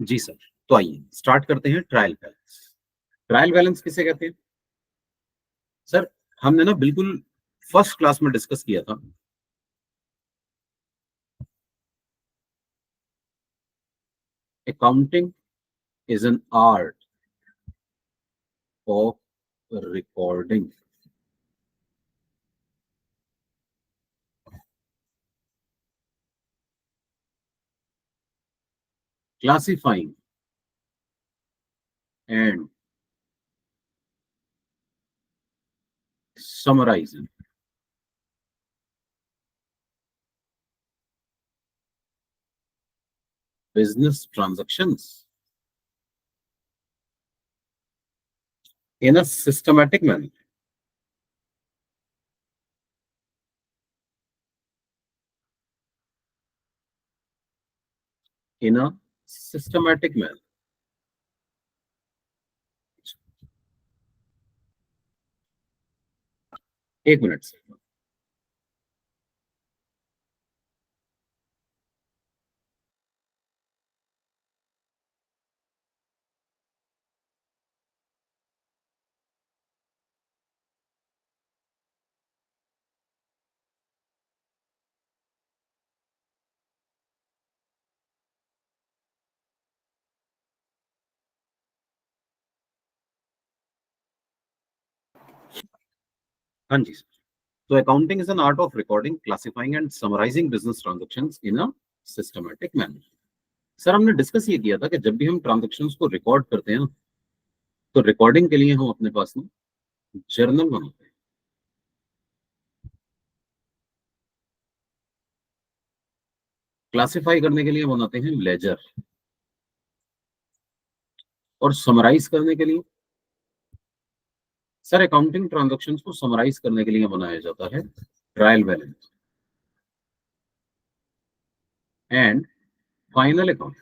जी sir. तो आइए start करते हैं ट्रायल बैलेंस। ट्रायल बैलेंस किसे कहते हैं? सर, हमने ना बिल्कुल फर्स्ट क्लास में डिस्कस किया था। Accounting is an art of recording, classifying and summarising business transactions in a systematic manner. In a systematic manner. एक मिनट से। हाँ जी सर। तो accounting is an art of recording, classifying and summarising business transactions in a systematic manner. Sir, हमने discuss ये किया था कि जब भी हम ट्रांजैक्शंस को रिकॉर्ड करते हैं ना, तो रिकॉर्डिंग के लिए हम अपने पास ना जर्नल बनाते हैं, क्लासिफाई करने के लिए बनाते हैं लेजर, और समराइज करने के लिए सर अकाउंटिंग ट्रांजैक्शंस को समराइज करने के लिए बनाया जाता है trial balance and final account.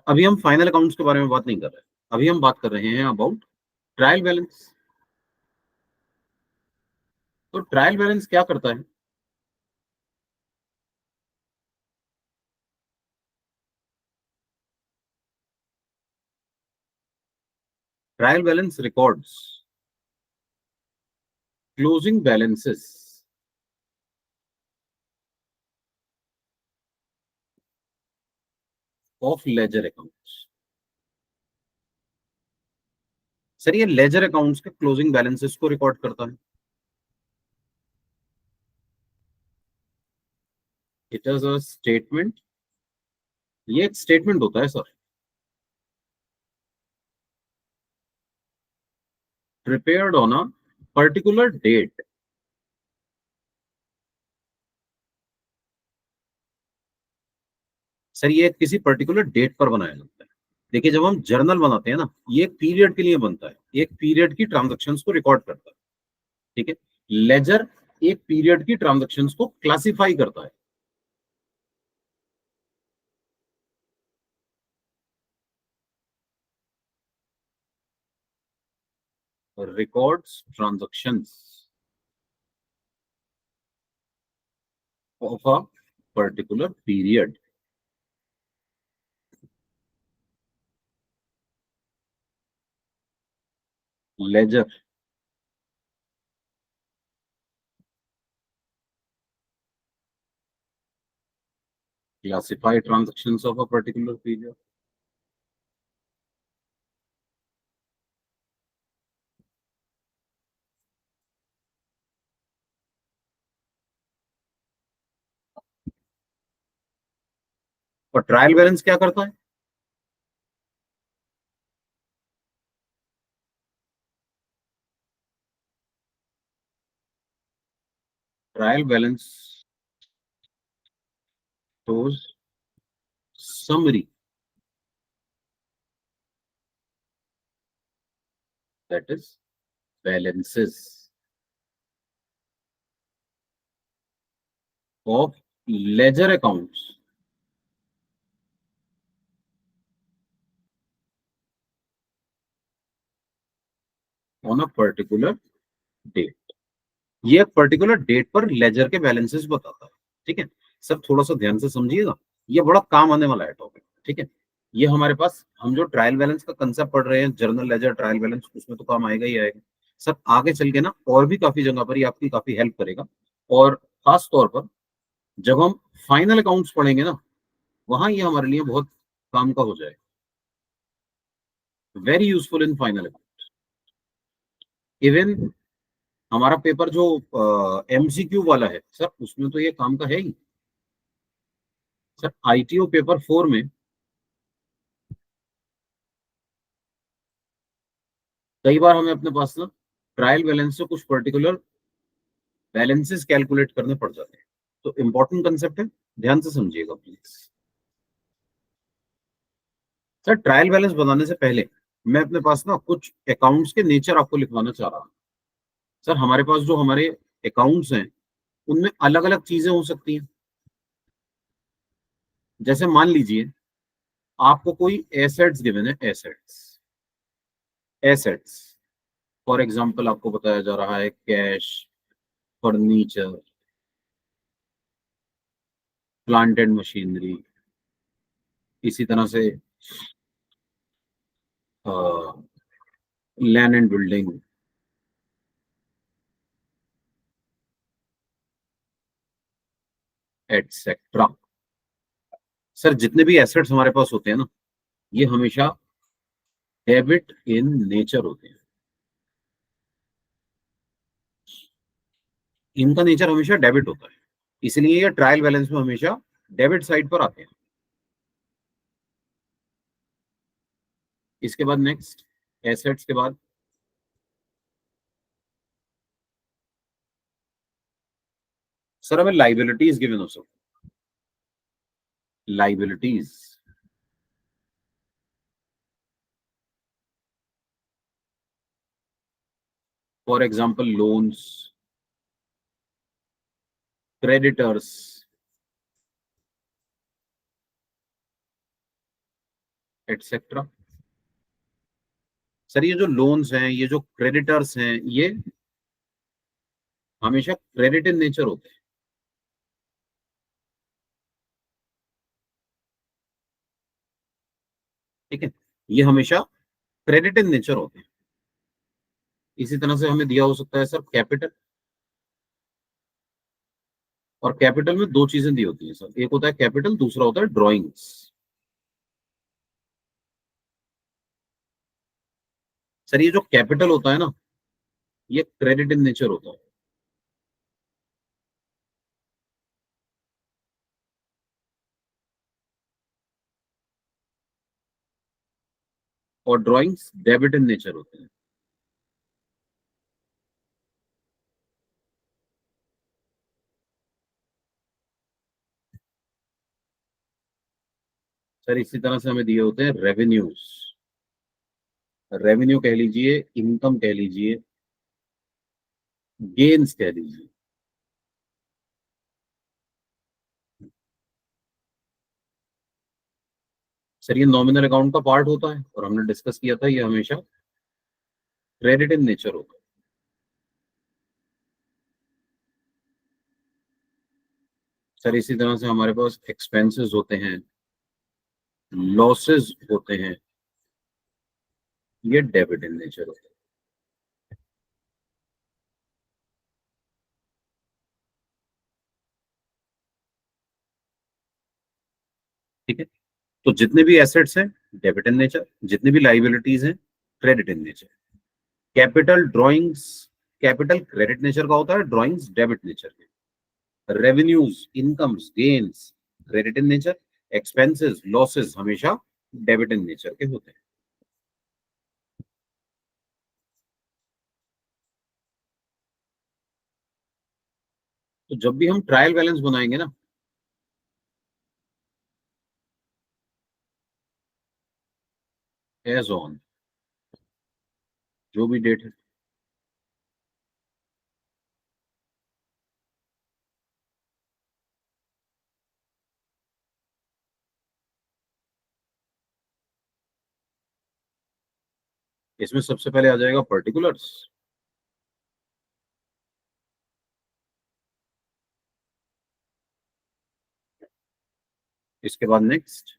अभी हम फाइनल अकाउंट्स के बारे में बात नहीं कर रहे, अभी हम बात कर रहे हैं अबाउट ट्रायल बैलेंस। तो ट्रायल बैलेंस क्या करता है? Trial balance records closing balances of ledger accounts. Sir, ये लेजर अकाउंट्स के क्लोजिंग बैलेंसेस को रिकॉर्ड करता है। इट इज अ स्टेटमेंट, ये एक स्टेटमेंट होता है sir, prepared on a particular date. Sir, ये किसी पर्टिकुलर डेट पर बनाया जाता है। देखिए, जब हम जर्नल बनाते हैं ना, ये एक पीरियड के लिए बनता है, एक पीरियड की ट्रांजैक्शंस को रिकॉर्ड करता है। ठीक है। लेजर एक पीरियड की ट्रांजैक्शंस को क्लासिफाई करता है। Records transactions of a particular period. Ledger classify transactions of a particular period. और ट्रायल बैलेंस क्या करता है? Trial balance shows summary, that is balances of ledger accounts on a particular date. ये एक particular date पर laser के balances बताता है। ठीक है सर, थोड़ा सा ध्यान से समझिएगा। ये बड़ा काम आने वाला है टॉपिक, ठीक है। ये हमारे पास हम जो ट्रायल बैलेंस का कंसेप्ट पढ़ रहे हैं, जर्नल लेजर ट्रायल बैलेंस, उसमें तो काम आएगा ही आएगा सर। आगे चल के ना और भी काफी जगह पर ये आपकी काफी हेल्प करेगा। और खास तौर पर जब हम फाइनल अकाउंट्स पढ़ेंगे ना, वहां ये हमारे लिए बहुत काम का हो जाएगा। Very useful in final account. Even हमारा पेपर जो एमसीक्यू वाला है सर, उसमें तो ये काम का है ही। सर आईटीओ पेपर 4 में कई बार हमें अपने पास ना ट्रायल बैलेंस से कुछ पर्टिकुलर बैलेंसेस कैलकुलेट करने पड़ जाते हैं। तो इंपॉर्टेंट कंसेप्ट है, ध्यान से समझिएगा प्लीज। सर ट्रायल बैलेंस बनाने से पहले मैं अपने पास ना कुछ अकाउंट्स के नेचर आपको लिखवाना चाह रहा हूँ। सर हमारे पास जो हमारे अकाउंट्स हैं, उनमें अलग अलग चीजें हो सकती हैं। जैसे मान लीजिए आपको कोई एसेट्स गिवन है, एसेट्स, एसेट्स फॉर एग्जांपल आपको बताया जा रहा है cash, furniture, plant and machinery, इसी तरह से land and building, etcetera. Sir जितने भी एसेट्स हमारे पास होते हैं ना, ये हमेशा डेबिट इन नेचर होते हैं। इनका नेचर हमेशा डेबिट होता है, इसलिए ये ट्रायल बैलेंस में हमेशा डेबिट साइड पर आते हैं। इसके बाद नेक्स्ट एसेट्स के बाद सर हमें लाइबिलिटीज गिवन हो सकती, liabilities for example loans, creditors, etcetera. Sir ये जो लोन्स हैं, ये जो क्रेडिटर्स हैं, ये हमेशा क्रेडिट इन नेचर होते हैं, ठीक है। ये हमेशा क्रेडिट इन नेचर होते हैं। इसी तरह से हमें दिया हो सकता है सर कैपिटल, और कैपिटल में दो चीजें दी होती हैं सर, एक होता है कैपिटल, दूसरा होता है ड्राइंग्स। सर ये जो कैपिटल होता है ना, ये क्रेडिट इन नेचर होता है, और ड्राइंग्स डेबिट इन नेचर होते हैं। सर इसी तरह से हमें दिए होते हैं रेवेन्यूज, रेवेन्यू कह लीजिए, इनकम कह लीजिए, गेन्स कह लीजिए। सर ये नॉमिनल अकाउंट का पार्ट होता है, और हमने डिस्कस किया था ये हमेशा क्रेडिट इन नेचर होता है। सर इसी तरह से हमारे पास एक्सपेंसेस होते हैं, लॉसेस होते हैं, ये डेबिट इन नेचर होते हैं, ठीक है। तो जितने भी एसेट्स हैं डेबिट इन नेचर, जितनी भी लाइबिलिटीज हैं credit in nature. Capital drawings, capital credit nature का होता है, ड्राइंग्स डेबिट नेचर के। Revenues, incomes, gains credit in nature, expenses, losses हमेशा डेबिट इन नेचर के होते हैं। तो जब भी हम ट्रायल बैलेंस बनाएंगे ना, एज ऑन जो भी डेट है, इसमें सबसे पहले आ जाएगा पर्टिकुलर्स। इसके बाद next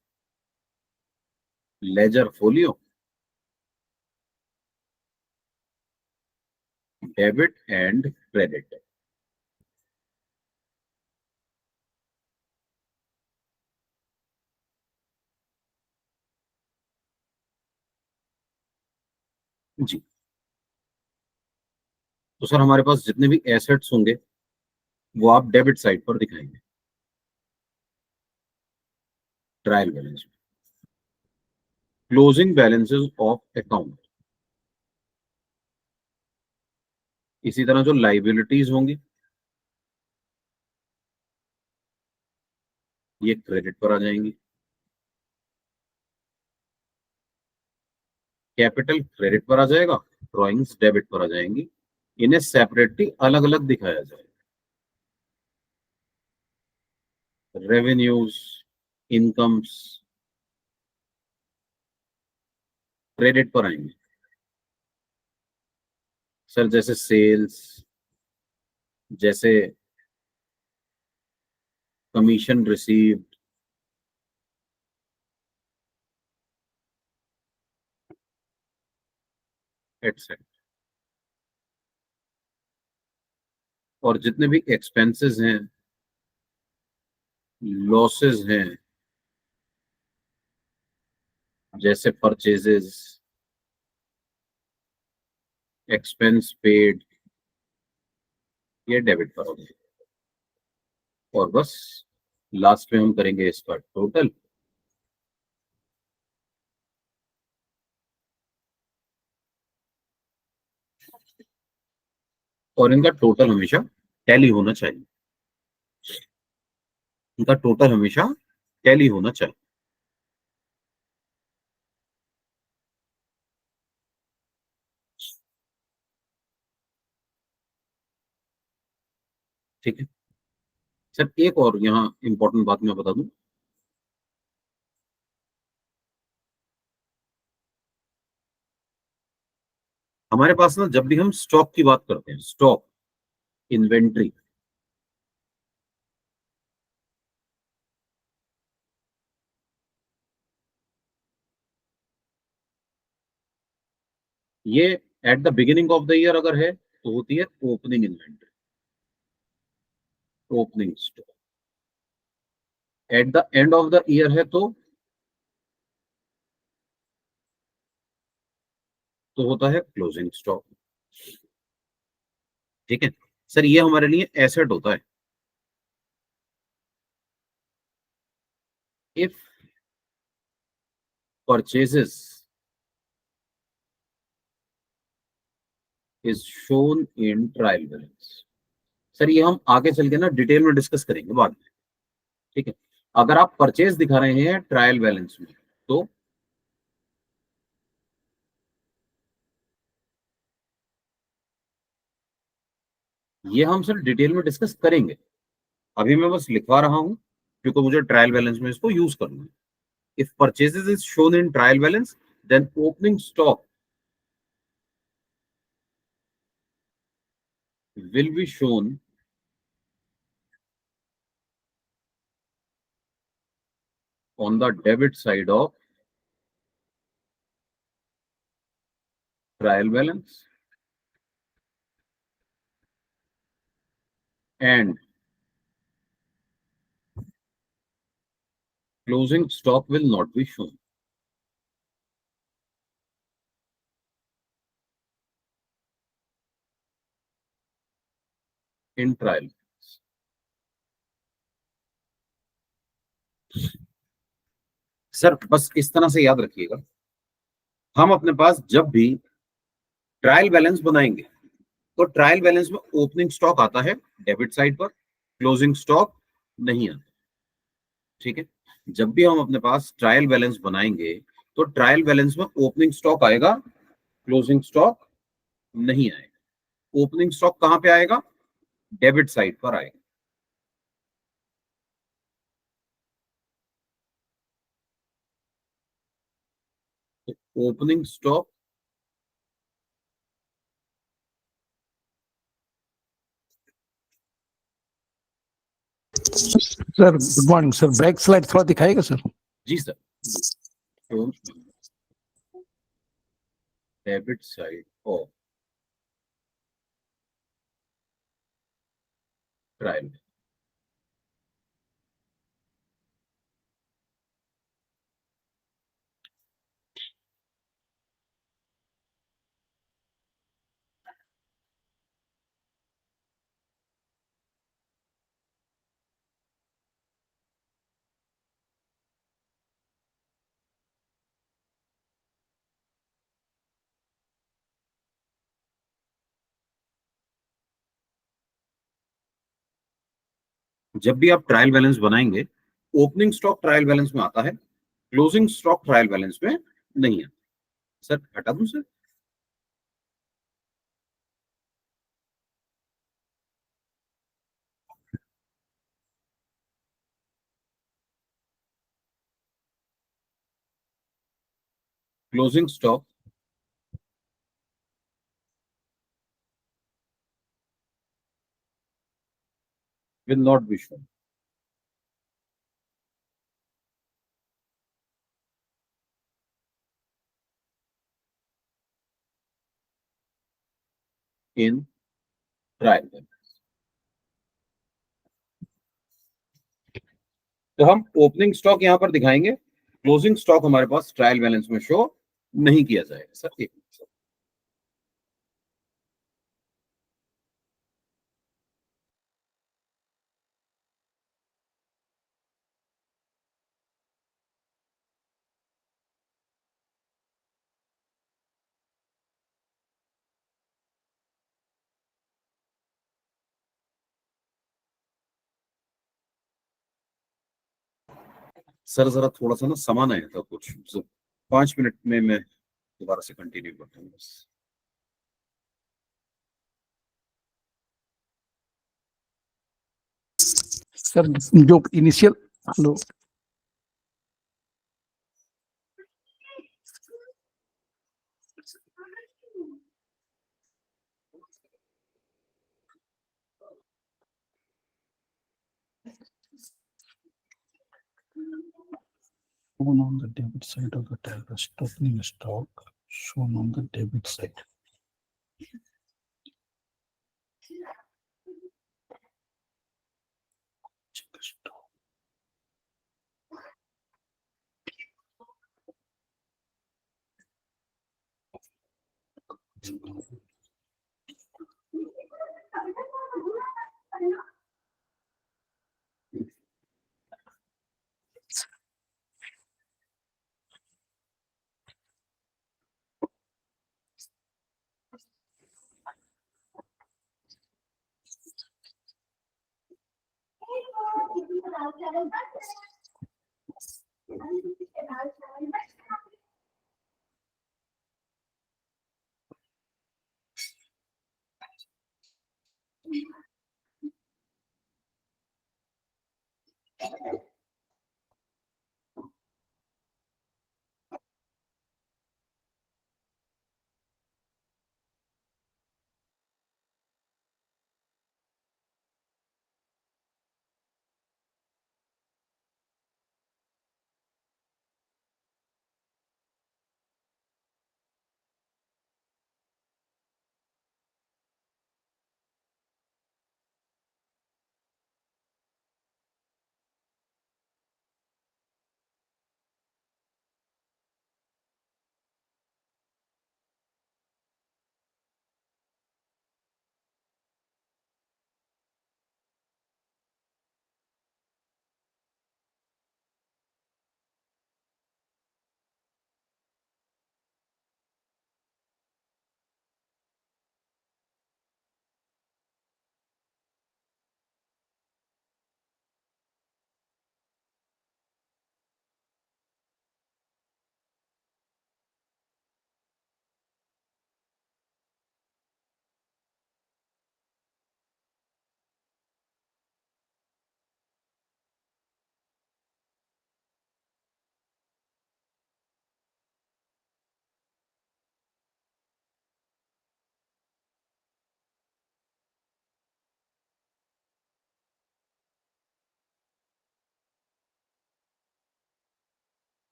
ledger folio, debit and credit. जी, तो सर हमारे पास जितने भी एसेट्स होंगे वो आप डेबिट साइड पर दिखाएंगे ट्रायल बैलेंस में। क्लोजिंग बैलेंसेस ऑफ अकाउंट, इसी तरह जो लाइबिलिटीज होंगी ये क्रेडिट पर आ जाएंगी, कैपिटल क्रेडिट पर आ जाएगा, ड्रॉइंग्स डेबिट पर आ जाएंगी। इन्हें सेपरेटली अलग अलग दिखाया जाएगा। रेवेन्यूज, इनकम्स क्रेडिट पर आएंगे सर, जैसे सेल्स, जैसे कमीशन रिसीव्ड, एटसेट्रा। और जितने भी एक्सपेंसेस हैं, लॉसेस हैं, जैसे परचेजेस, एक्सपेंस पेड, ये डेबिट पर होंगे। और बस लास्ट में हम करेंगे इसका टोटल, और इनका टोटल हमेशा टैली होना चाहिए। इनका टोटल हमेशा टैली होना चाहिए। ठीक है सर, एक और यहाँ इंपॉर्टेंट बात मैं बता दूं। हमारे पास ना जब भी हम स्टॉक की बात करते हैं, स्टॉक, इन्वेंट्री, ये at the beginning of the year अगर है तो होती है opening inventory, opening stock. At the end of the year है तो होता है क्लोजिंग स्टॉक। ठीक है सर, ये हमारे लिए एसेट होता है। If purchases is shown in trial balance, sir ये हम आगे चल के ना डिटेल में डिस्कस करेंगे बाद में। ठीक है, अगर आप परचेज दिखा रहे हैं ट्रायल बैलेंस में तो ये हम सर डिटेल में डिस्कस करेंगे। अभी मैं बस लिखवा रहा हूं क्योंकि मुझे ट्रायल बैलेंस में इसको यूज करना है। If purchases is shown in trial balance then opening stock will be shown on the debit side of trial balance and closing stock will not be shown in trial balance। Sir बस इस तरह से याद रखिएगा, हम अपने पास जब भी ट्रायल बैलेंस बनाएंगे तो ट्रायल बैलेंस में ओपनिंग स्टॉक आता है डेबिट साइड पर, क्लोजिंग स्टॉक नहीं आता। ठीक है, जब भी हम अपने पास ट्रायल बैलेंस बनाएंगे तो ट्रायल बैलेंस में ओपनिंग स्टॉक आएगा, क्लोजिंग स्टॉक नहीं आएगा। ओपनिंग स्टॉक कहां पे आएगा? डेबिट साइड पर आएगा। तो opening stock sir good morning sir, back slide थोड़ा दिखाएगा सर? जी सर, तो डेबिट साइड ऑफ ट्रायल। जब भी आप ट्रायल बैलेंस बनाएंगे, ओपनिंग स्टॉक ट्रायल बैलेंस में आता है, क्लोजिंग स्टॉक ट्रायल बैलेंस में नहीं है। सर हटा दूं sir? Closing stock will not be shown in trial balance. तो हम ओपनिंग स्टॉक यहां पर दिखाएंगे, क्लोजिंग स्टॉक हमारे पास ट्रायल बैलेंस में शो नहीं किया जाएगा। सर एक मिनट सर। सर जरा थोड़ा सा ना सामान आया था कुछ, so 5 मिनट में मैं दोबारा से कंटिन्यू करता हूँ बस। सर जो initial, hello shown on the debit side of the tablet, opening stock shown on the debit side. Check the stock.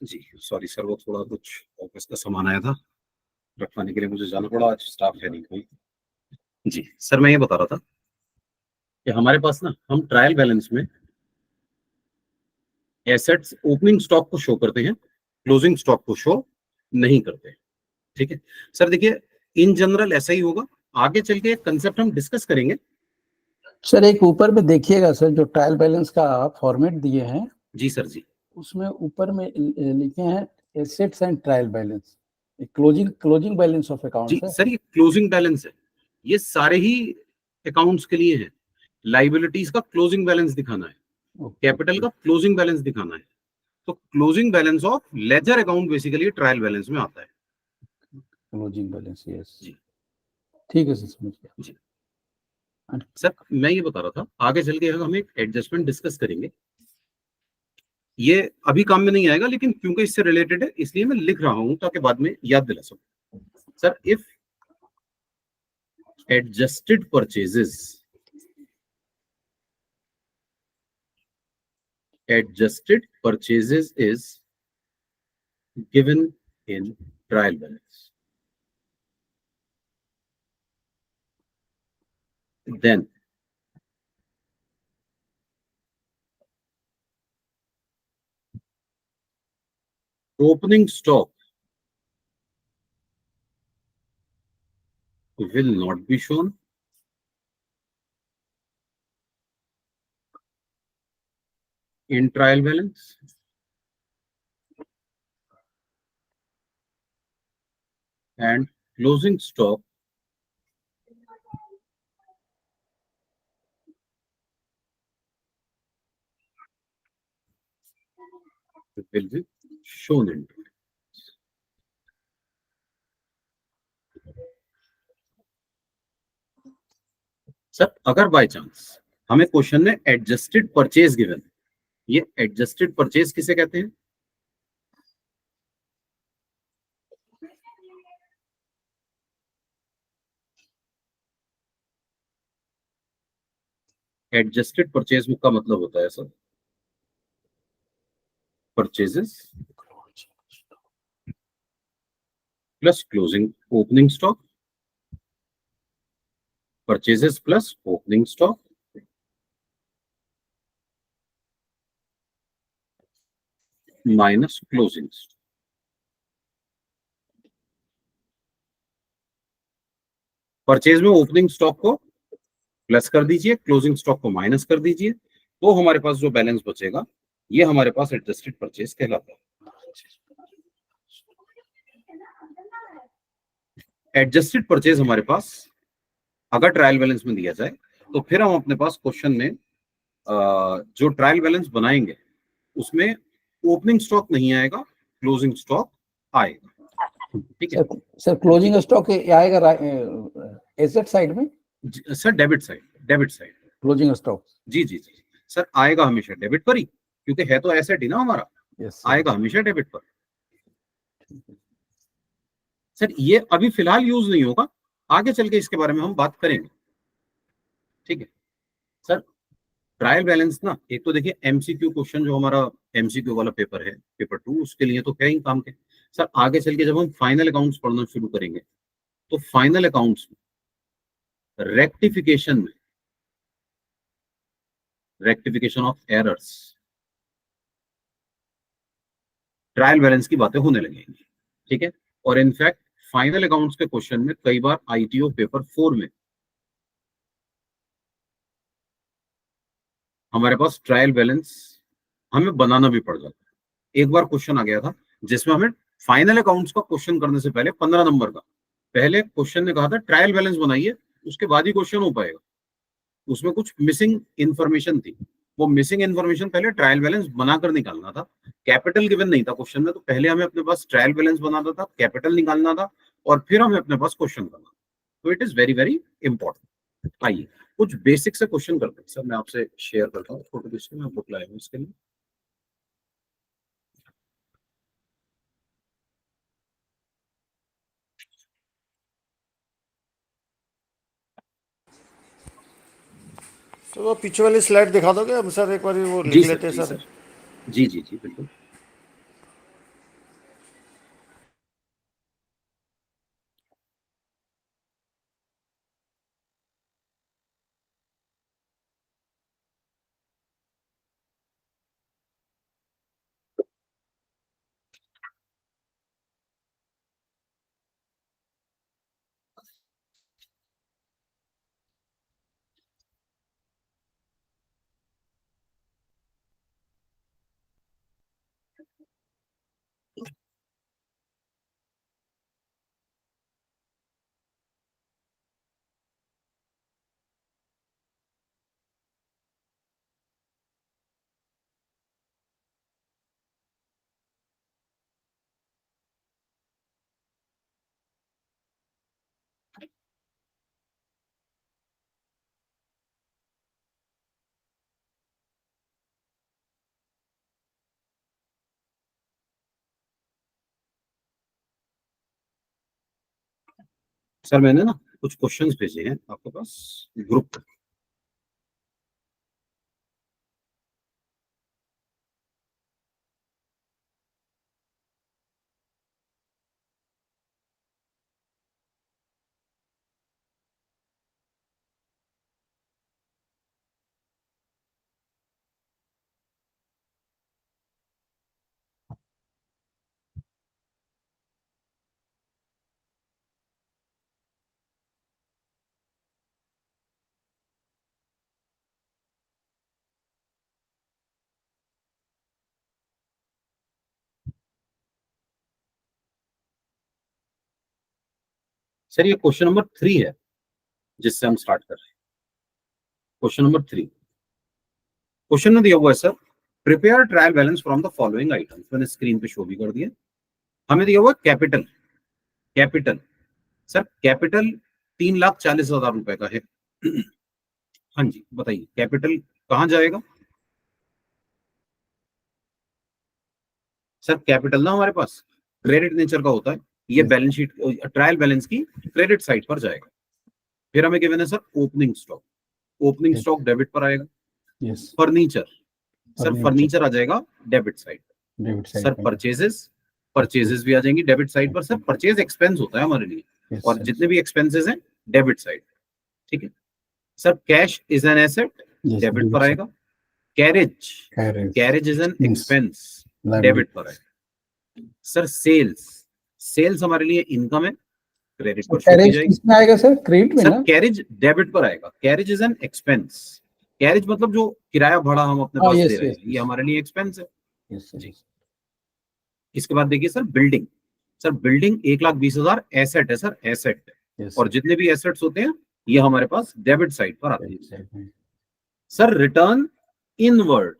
जी सॉरी सर, वो थोड़ा कुछ ऑफिस का सामान आया था, रखवाने के लिए मुझे जाना पड़ा, आज स्टाफ है नहीं कोई। जी सर, मैं ये बता रहा था कि हमारे पास ना, हम ट्रायल बैलेंस में एसेट्स ओपनिंग स्टॉक को शो करते हैं, क्लोजिंग स्टॉक को शो नहीं करते। ठीक है सर, देखिए इन जनरल ऐसा ही होगा, आगे चल के एक कंसेप्ट हम डिस्कस करेंगे। सर एक ऊपर में देखिएगा सर, जो ट्रायल बैलेंस का फॉर्मेट दिए हैं जी सर जी उसमें ऊपर में लिखे हैं assets and trial balance, closing closing balance of जी अकाउंट्स है। सर, ये क्लोजिंग बैलेंस है, ये सारे ही अकाउंट्स के लिए है। लाइबिलिटीज का क्लोजिंग बैलेंस दिखाना है, कैपिटल का क्लोजिंग बैलेंस दिखाना है, तो closing balance of ledger account basically trial balance में आता है। क्लोजिंग बैलेंस, यस जी ठीक है सर, समझ गया। जी सर, मैं ये बता रहा था, आगे चल के हम एक एडजस्टमेंट डिस्कस करेंगे, ये अभी काम में नहीं आएगा, लेकिन क्योंकि इससे रिलेटेड है इसलिए मैं लिख रहा हूं ताकि बाद में याद दिला सकूं। Sir, if adjusted purchases is given in trial balance, then opening stock will not be shown, in trial balance, and closing stock will be shown in. Sir, अगर बाय चांस हमें क्वेश्चन में एडजस्टेड परचेज गिवन, ये adjusted purchase किसे कहते हैं? Adjusted purchase का मतलब होता है sir, purchases plus closing opening stock, purchases plus opening stock minus closing stock. Purchase में ओपनिंग स्टॉक को प्लस कर दीजिए, क्लोजिंग स्टॉक को माइनस कर दीजिए, तो हमारे पास जो बैलेंस बचेगा ये हमारे पास एडजस्टेड परचेज कहलाता है। एडजस्टेड परचेज हमारे पास अगर ट्रायल बैलेंस में दिया जाए तो फिर हम अपने पास क्वेश्चन में जो ट्रायल बैलेंस बनाएंगे उसमें ओपनिंग स्टॉक नहीं आएगा, क्लोजिंग स्टॉक आएगा। ठीक है सर, क्लोजिंग स्टॉक आएगा एसेट साइड में, sir, debit side, debit side closing stock. जी जी जी सर, आएगा हमेशा डेबिट पर ही, क्योंकि है तो एसेट ही ना हमारा, यस आएगा हमेशा डेबिट पर। सर, ये अभी फिलहाल यूज नहीं होगा, आगे चल के इसके बारे में हम बात करेंगे। ठीक है सर, ट्रायल बैलेंस ना, एक तो देखिए एमसीक्यू क्वेश्चन जो हमारा एमसीक्यू वाला पेपर है, पेपर 2, उसके लिए तो है ही काम के। सर, आगे चल के जब हम फाइनल अकाउंट्स पढ़ना शुरू करेंगे तो फाइनल अकाउंट्स में rectification of errors, trial balance की बातें होने लगेंगी। ठीक है, और इनफैक्ट फाइनल अकाउंट्स के क्वेश्चन में कई बार आईटीओ पेपर 4 में हमारे पास ट्रायल बैलेंस हमें बनाना भी पड़ जाता है। एक बार क्वेश्चन आ गया था जिसमें हमें फाइनल अकाउंट्स का क्वेश्चन करने से पहले 15 नंबर का, पहले क्वेश्चन ने कहा था ट्रायल बैलेंस बनाइए, उसके बाद ही क्वेश्चन हो पाएगा। उसमें कुछ मिसिंग इंफॉर्मेशन थी, वो मिसिंग इंफॉर्मेशन पहले ट्रायल बैलेंस बनाकर निकालना था। कैपिटल गिवन नहीं था क्वेश्चन में, तो पहले हमें अपने पास ट्रायल बैलेंस बनाना था, कैपिटल निकालना था, और फिर हमें अपने पास क्वेश्चन करना। तो it is very very important. आइए कुछ बेसिक से क्वेश्चन करते हैं। सर, मैं आपसे शेयर करता हूँ फोटो, जिसमें मैं बुक लाया हूँ इसके लिए। तो वो पीछे वाली स्लाइड दिखा दोगे हम सर, एक बार वो जी लिख सर, लेते हैं जी सर। सर, जी जी जी बिल्कुल। सर मैंने ना कुछ क्वेश्चंस भेजे हैं आपके पास ग्रुप पे। सर ये क्वेश्चन नंबर 3 है जिससे हम स्टार्ट कर रहे हैं। क्वेश्चन नंबर 3, क्वेश्चन में दिया हुआ है sir, prepare trial balance from the following items. मैंने स्क्रीन पे शो भी कर दिया। हमें दिया हुआ कैपिटल, कैपिटल सर कैपिटल 3,40,000 रुपए का है। हाँ जी बताइए कैपिटल कहाँ जाएगा? सर कैपिटल ना हमारे पास क्रेडिट नेचर का होता है, ये बैलेंस शीट ट्रायल बैलेंस की क्रेडिट साइड पर जाएगा। फिर हमें गिवन है sir opening stock, opening Yes. Stock debit पर आएगा। Yes furniture, sir Furniture. Furniture आ जाएगा debit side. Debit sir side purchases, purchases भी आ जाएंगी डेबिट साइड पर। सर परचेज एक्सपेंस होता है हमारे लिए, और जितने भी एक्सपेंसेस हैं डेबिट साइड, ठीक है। Sir cash is an asset, debit पर आएगा। Carriage, carriage is an expense, debit पर आएगा। सर सेल्स, सेल्स हमारे लिए इनकम है, क्रेडिट पर शो की जाएगी। किसमें आएगा सर? क्रेडिट में सर ना? कैरेज डेबिट पर आएगा। Carriage is an expense, carriage मतलब जो किराया भाड़ा हम अपने पास दे रहे हैं, ये हमारे लिए एक्सपेंस है। जी। इसके बाद देखिए sir building, sir building 1,20,000 asset है सर, एसेट। और जितने भी एसेट्स होते हैं ये हमारे पास डेबिट साइड पर आते हैं। सर रिटर्न इनवर्ड,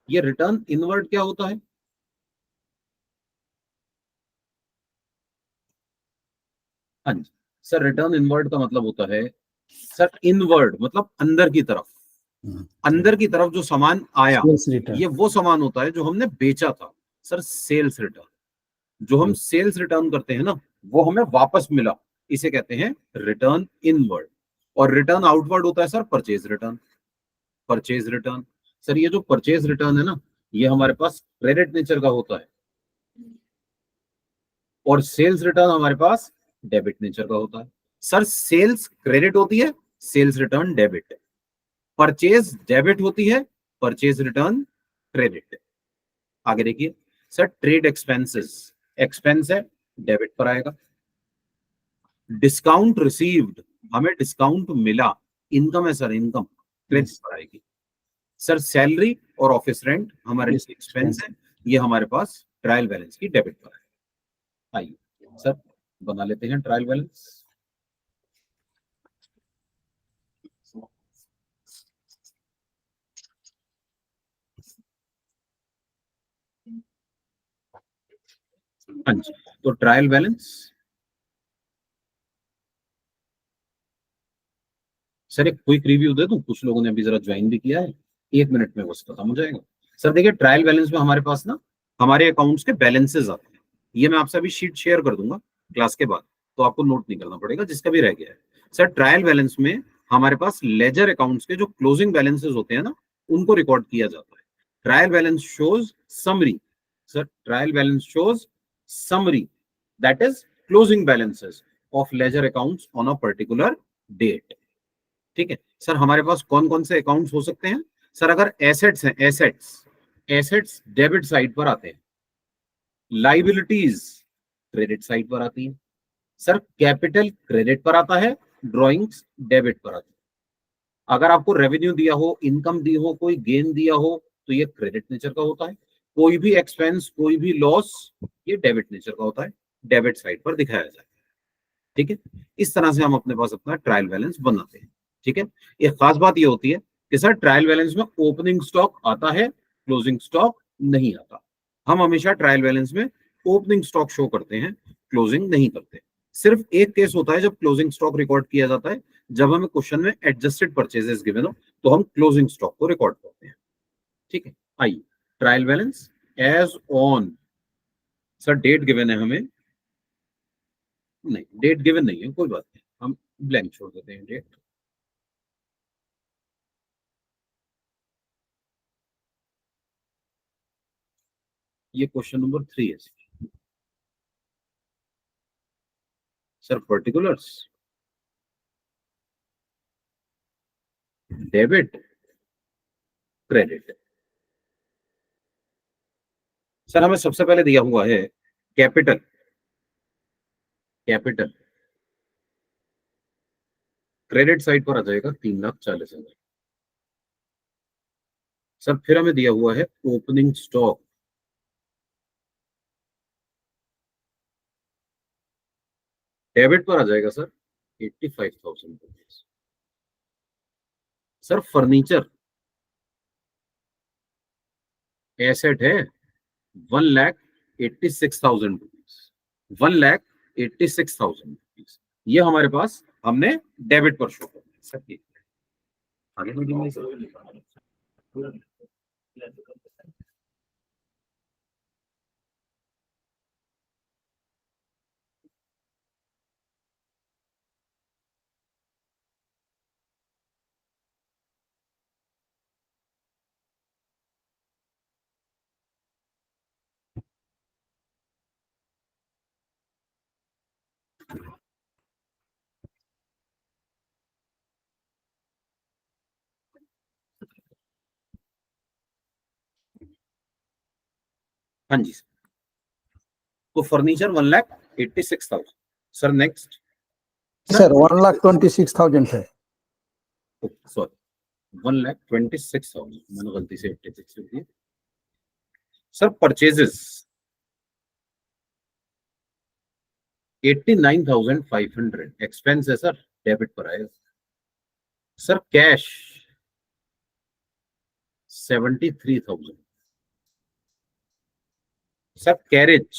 ये रिटर्न इनवर्ड क्या होता है? हाँ जी सर, रिटर्न इनवर्ड का मतलब होता है सर, इनवर्ड मतलब अंदर की तरफ, अंदर की तरफ जो सामान आया ये वो सामान होता है जो हमने बेचा था। सर सेल्स रिटर्न, जो हम सेल्स रिटर्न करते हैं ना वो हमें वापस मिला, इसे कहते हैं रिटर्न इनवर्ड। और रिटर्न आउटवर्ड होता है sir purchase return, purchase return. Sir ये जो परचेज रिटर्न है ना ये हमारे पास क्रेडिट नेचर का होता है, और सेल्स रिटर्न हमारे पास डेबिट नेचर का होता है। सर सेल्स क्रेडिट होती है, सेल्स रिटर्न डेबिट है। परचेज डेबिट होती है, परचेज रिटर्न क्रेडिट है। आगे देखिए सर ट्रेड एक्सपेंसेस, एक्सपेंस है, डेबिट पर आएगा। डिस्काउंट रिसीव्ड, हमें डिस्काउंट मिला, इनकम है सर, इनकम क्रेडिट पर आएगी। सर सैलरी और ऑफिस रेंट हमारे लिए एक्सपेंस है, ये हमारे पास ट्रायल बैलेंस की डेबिट पर है। आइए सर बना लेते हैं ट्रायल बैलेंस। हाँ जी, तो ट्रायल बैलेंस सर एक क्विक रिव्यू दे दूं, कुछ लोगों ने अभी जरा ज्वाइन भी किया है, 1 मिनट में बस खत्म हो जाएगा। सर देखिए ट्रायल बैलेंस में हमारे पास ना हमारे अकाउंट्स के बैलेंसेस आते हैं, ये मैं आपसे अभी शीट शेयर कर दूंगा क्लास के बाद, तो आपको नोट नहीं करना पड़ेगा जिसका भी रह गया है। सर ट्रायल बैलेंस में हमारे पास लेजर अकाउंट्स के जो क्लोजिंग बैलेंसेस होते हैं ना उनको रिकॉर्ड किया जाता है। Trial balance shows summary, sir trial balance shows summary, that is closing balances of ledger accounts on a particular date. ठीक है सर, हमारे पास कौन कौन से अकाउंट्स हो सकते हैं? सर अगर एसेट्स हैं, एसेट्स, एसेट्स डेबिट साइड पर आते हैं। लाइबिलिटीज क्रेडिट साइड पर आती है। सर कैपिटल क्रेडिट पर आता है, ड्रॉइंग्स डेबिट पर आती है। अगर आपको रेवेन्यू दिया हो, इनकम दी हो, कोई गेन दिया हो तो ये क्रेडिट नेचर का होता है। कोई भी एक्सपेंस, कोई भी लॉस, ये डेबिट नेचर का होता है, डेबिट साइड पर दिखाया जाए। ठीक है, इस तरह से हम अपने पास अपना ट्रायल बैलेंस बनाते हैं। ठीक है, एक खास बात ये होती है कि सर ट्रायल बैलेंस में ओपनिंग स्टॉक आता है, क्लोजिंग स्टॉक नहीं आता। हम हमेशा ट्रायल बैलेंस में ओपनिंग स्टॉक शो करते हैं, क्लोजिंग नहीं करते। सिर्फ एक केस होता है जब क्लोजिंग स्टॉक रिकॉर्ड किया जाता है, जब हमें क्वेश्चन में एडजस्टेड परचेजेस गिवन हो तो हम क्लोजिंग स्टॉक को रिकॉर्ड करते हैं। ठीक है, आइए trial balance as on, sir date given है हमें, नहीं डेट गिवन नहीं है, कोई बात नहीं, हम ब्लैंक छोड़ देते हैं डेट। ये क्वेश्चन नंबर 3 है sir. Particulars debit credit, sir हमें सबसे पहले दिया हुआ है कैपिटल, कैपिटल क्रेडिट साइड पर आ जाएगा 3,40,000। सर फिर हमें दिया हुआ है ओपनिंग स्टॉक, डेबिट पर आ जाएगा sir 85,000 rupees. Sir furniture asset है 1,86,000 रुपीज, 1,86,000 रुपीज, ये हमारे पास हमने डेबिट पर शो करना है सर। ये आगे बढ़िए सर। हाँ जी सर, तो फर्नीचर 1,86,000। सर नेक्स्ट सर 1,26,000 है। सॉरी 1,26,000, मैंने गलती से 86 लिख दिया। सर परचेजेस 89,500, एक्सपेंस है सर, डेबिट पर आएगा। Sir cash 73,000। Sir carriage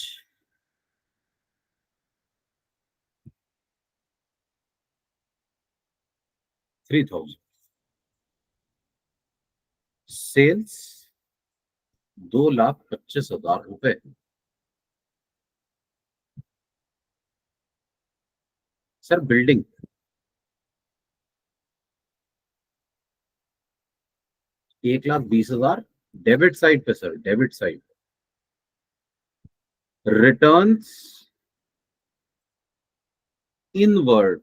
3,000। Sales 2,25,000 रुपए। सर बिल्डिंग 1,20,000, डेबिट साइड पे sir, debit side. Returns inward,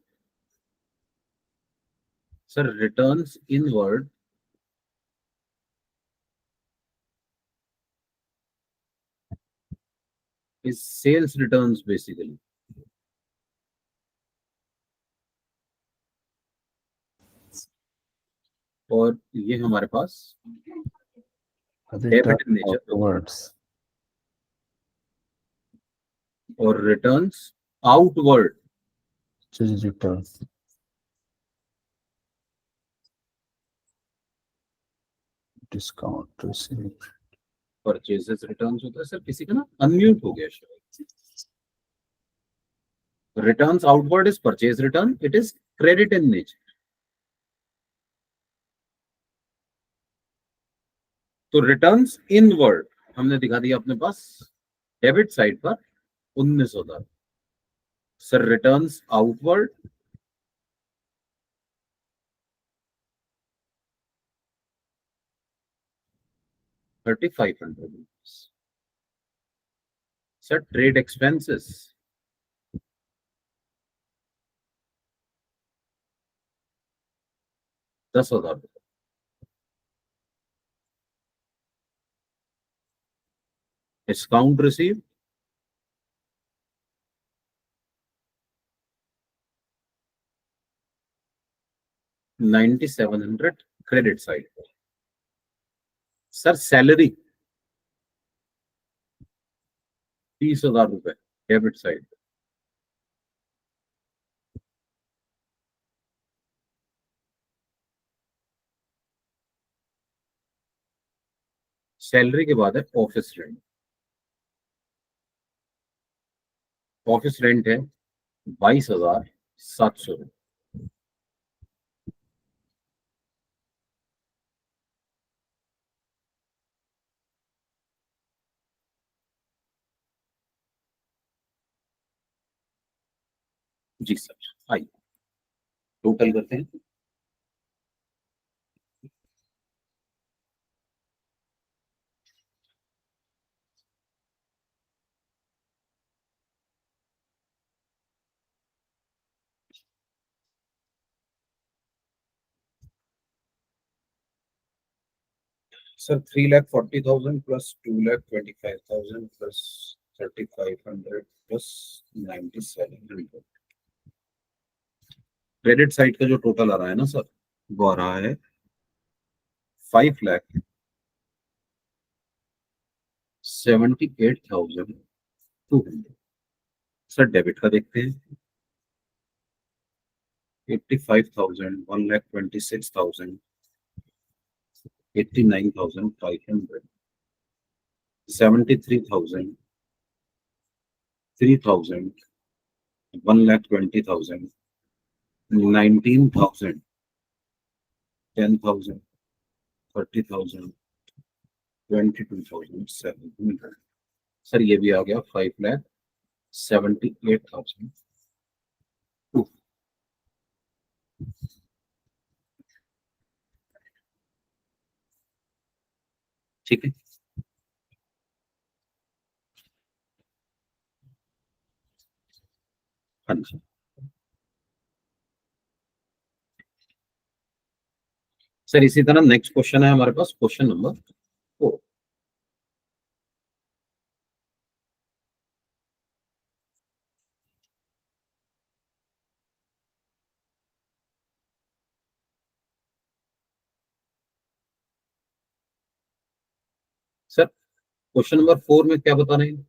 sir returns inward is sales returns basically, और ये हमारे पास डेबिट इन नेचर, Outwards. और returns outward Digital. Discount received. Purchases returns होता है sir. किसी का ना अनम्यूट हो गया शायद। Returns outward is purchase return, it is credit in nature. तो रिटर्न्स इनवर्ड हमने दिखा दिया अपने पास डेबिट साइड पर 19,000। Sir returns outward 3,500। Sir trade expenses 10,000। Discount receive 9,700 credit side पर। सर सैलरी 30,000 रुपए डेबिट साइड पर। सैलरी के बाद है ऑफिस रेंट, ऑफिस रेंट है 22,700। जी सर, आइए टोटल करते हैं। Sir 3,40,000 plus 2,25,000 plus 3,500 plus 9,700। Credit side का जो टोटल आ रहा है ना सर, वो आ रहा है 5,78,200। सर डेबिट का देखते हैं। 85,000, 1,26,000, 89,500, 73,000, 3,000, 1,20,000, 19,000, 10,000, 30,000, 22,700। सर ये भी आ गया 5,78,000। ठीक है। हाँ जी सर, इसी तरह नेक्स्ट क्वेश्चन है हमारे पास, question number 4। Sir question number 4 में क्या बता रहे हैं?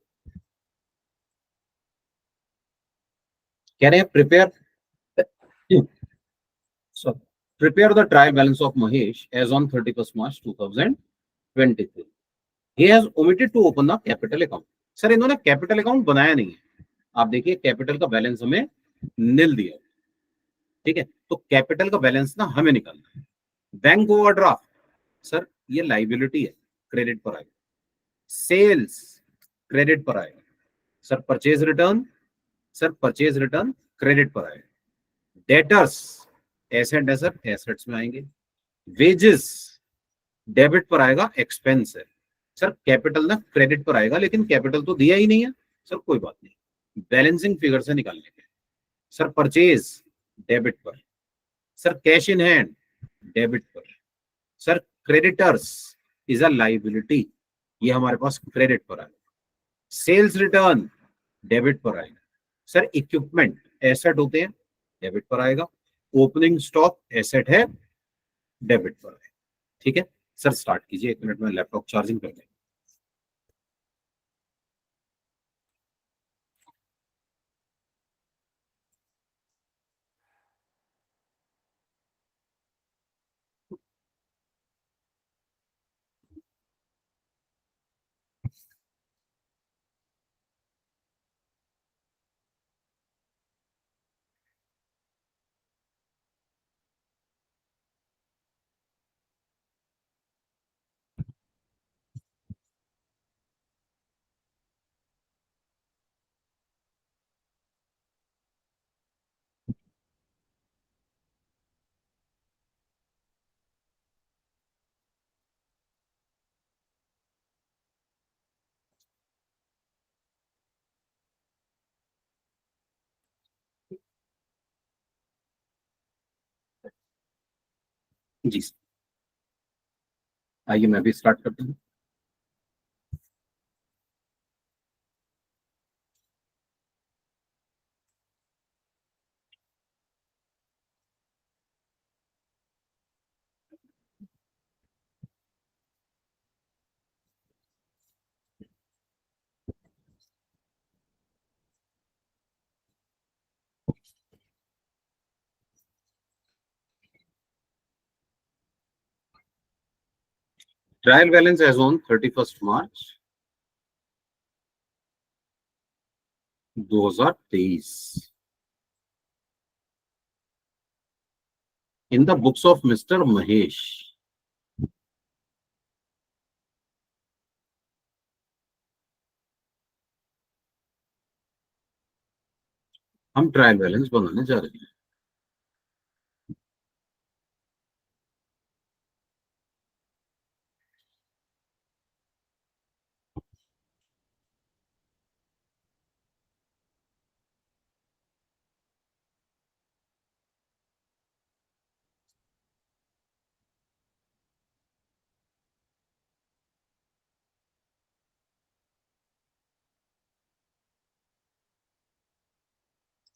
कह रहे हैं prepare prepare the trial balance of Mahesh as on 31st March 2023. He has omitted to open the capital account. Sir इन्होंने कैपिटल अकाउंट बनाया नहीं है। आप देखिए कैपिटल का बैलेंस हमें नील दिया, ठीक है, तो कैपिटल का बैलेंस ना हमें निकालना है। बैंक ओवरड्राफ्ट, सर ये लाइबिलिटी है, क्रेडिट पर आएगा। सेल्स क्रेडिट पर आएगा। Sir purchase return, sir purchase return credit पर आएगा। डेटर्स एसेट है सर, एसेट्स में आएंगे। वेजेस डेबिट पर आएगा, एक्सपेंस है। सर कैपिटल ना क्रेडिट पर आएगा, लेकिन कैपिटल तो दिया ही नहीं है। सर कोई बात नहीं, बैलेंसिंग फिगर से निकाल लेंगे। सर परचेज डेबिट पर, sir cash in hand debit पर, sir creditors is a liability, ये हमारे पास क्रेडिट पर आएगा। सेल्स रिटर्न डेबिट पर आएगा। सर इक्विपमेंट एसेट होते हैं, डेबिट पर आएगा। ओपनिंग स्टॉक एसेट है, डेबिट पर आएगा। ठीक है सर, स्टार्ट कीजिए। 1 मिनट में लैपटॉप चार्जिंग कर लें। जी सर, आइए मैं भी स्टार्ट करता हूँ। Trial balance as on 31st March 2023। in the books of Mr. Mahesh. हम ट्रायल बैलेंस बनाने जा रहे हैं।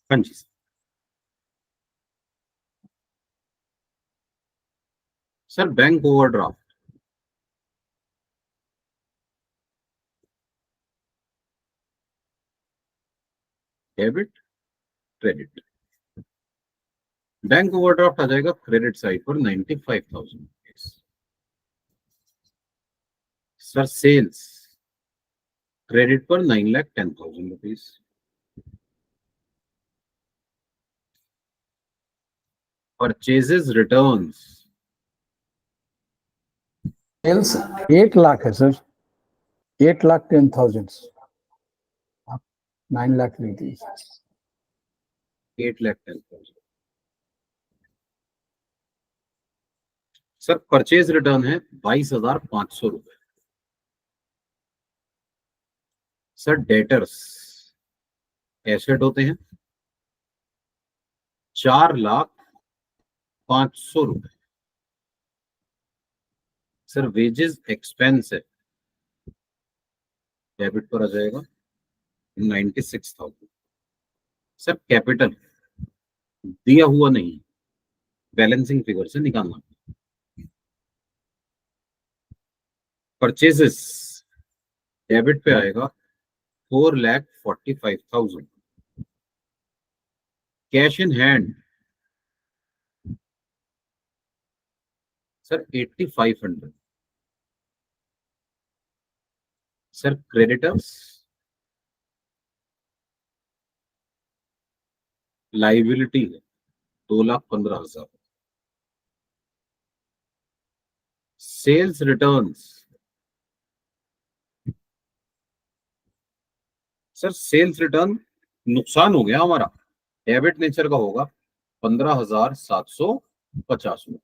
हाँ जी sir, bank overdraft, debit, credit. Bank overdraft आ जाएगा क्रेडिट साइड पर 95,000 रुपीज। सर सेल्स क्रेडिट पर 9,10,000 rupees. Purchases returns sales 8 lakh है सर, 8,10,000। आप 9 लाख ले दीजिए। 8,10,000। सर परचेज रिटर्न है 22,500 रुपए। सर डेटर्स एसेट होते हैं 4,05,000 रुपए। सर वेजेस एक्सपेंस है, डेबिट पर आ जाएगा 96,000। सर कैपिटल दिया हुआ नहीं, बैलेंसिंग फिगर से निकालना। परचेजेस डेबिट पे आएगा 4,45,000। Cash in hand sir 8,500। Sir creditors liability है 2,15,000। Sales returns sir sales return नुकसान हो गया हमारा, डेबिट नेचर का होगा 15,750 में।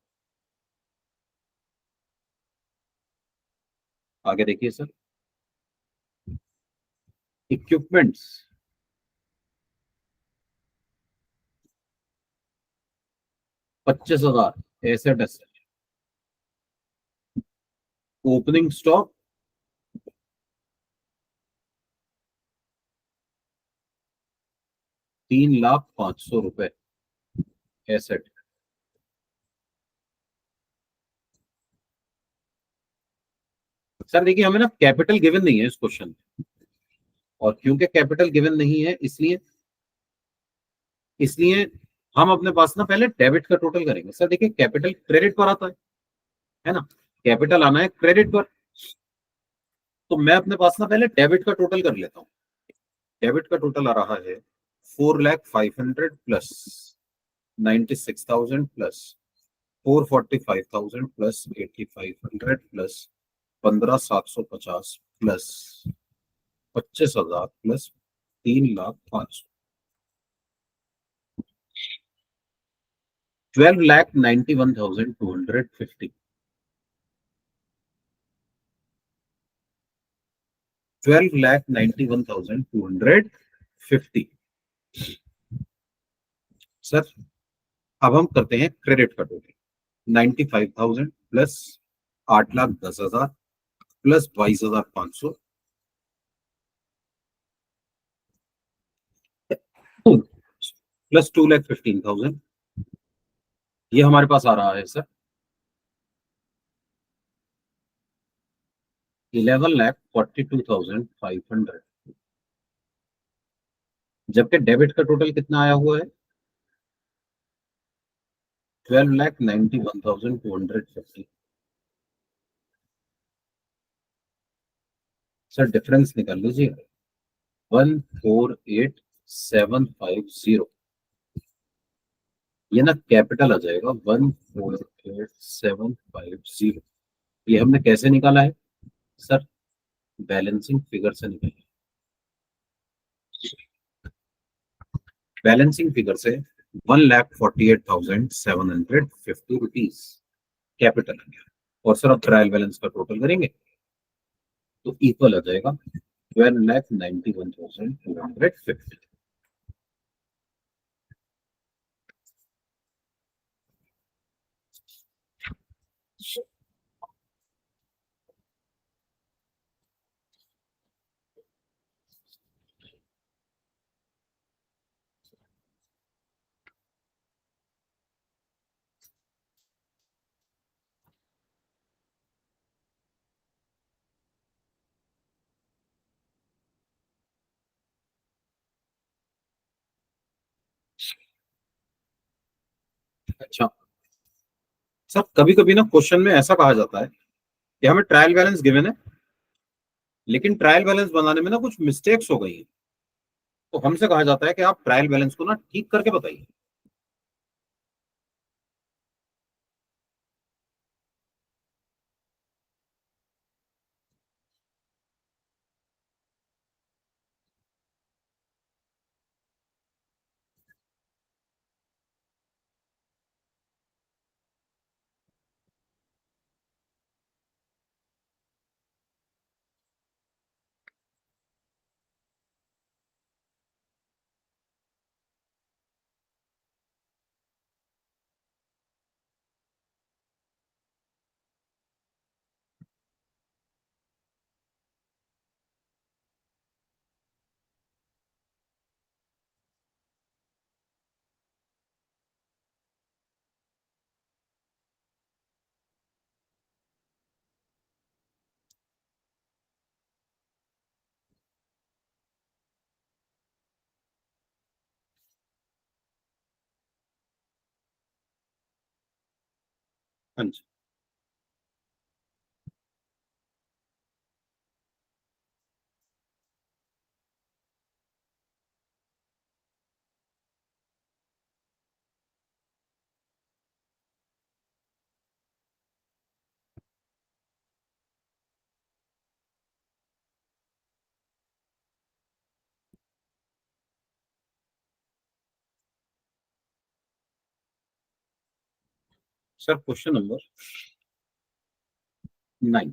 आगे देखिए sir, equipments 25,000 asset asset. Opening stock 3,05,000 रुपए एसेट। सर देखिए हमें ना कैपिटल गिवन नहीं है इस क्वेश्चन में, और क्योंकि कैपिटल गिवन नहीं है इसलिए इसलिए हम अपने पास ना पहले डेबिट का टोटल करेंगे। सर देखिए कैपिटल क्रेडिट पर आता है ना, कैपिटल आना है क्रेडिट पर, तो मैं अपने पास ना पहले डेबिट का टोटल कर लेता हूँ। डेबिट का टोटल आ रहा है 4,05,000 plus 96,000 plus 445,000 plus 8,500 plus 15,750 plus 25,000 plus 3,05,000, 12,91,250। 12,91,250। Sir अब हम करते हैं क्रेडिट का टोटल 95,000 प्लस 8,10,000 प्लस 22,500 प्लस 2,15,000। ये हमारे पास आ रहा है सर 11,42,500, जबकि डेबिट का टोटल कितना आया हुआ है 12,91,250। सर डिफरेंस निकाल लीजिए 14,8,750 ये ना कैपिटल आ जाएगा 148,750। ये हमने कैसे निकाला है सर? बैलेंसिंग फिगर से निकाला। बैलेंसिंग फिगर से 1,48,750 रुपीज कैपिटल आ गया। और सर अब ट्रायल बैलेंस का टोटल करेंगे तो इक्वल आ जाएगा 12,91,250। अच्छा सर, कभी कभी ना क्वेश्चन में ऐसा कहा जाता है कि हमें ट्रायल बैलेंस गिवन है, लेकिन ट्रायल बैलेंस बनाने में ना कुछ मिस्टेक्स हो गई है। तो हमसे कहा जाता है कि आप ट्रायल बैलेंस को ना ठीक करके बताइए। हाँ जी। Sir question number 9।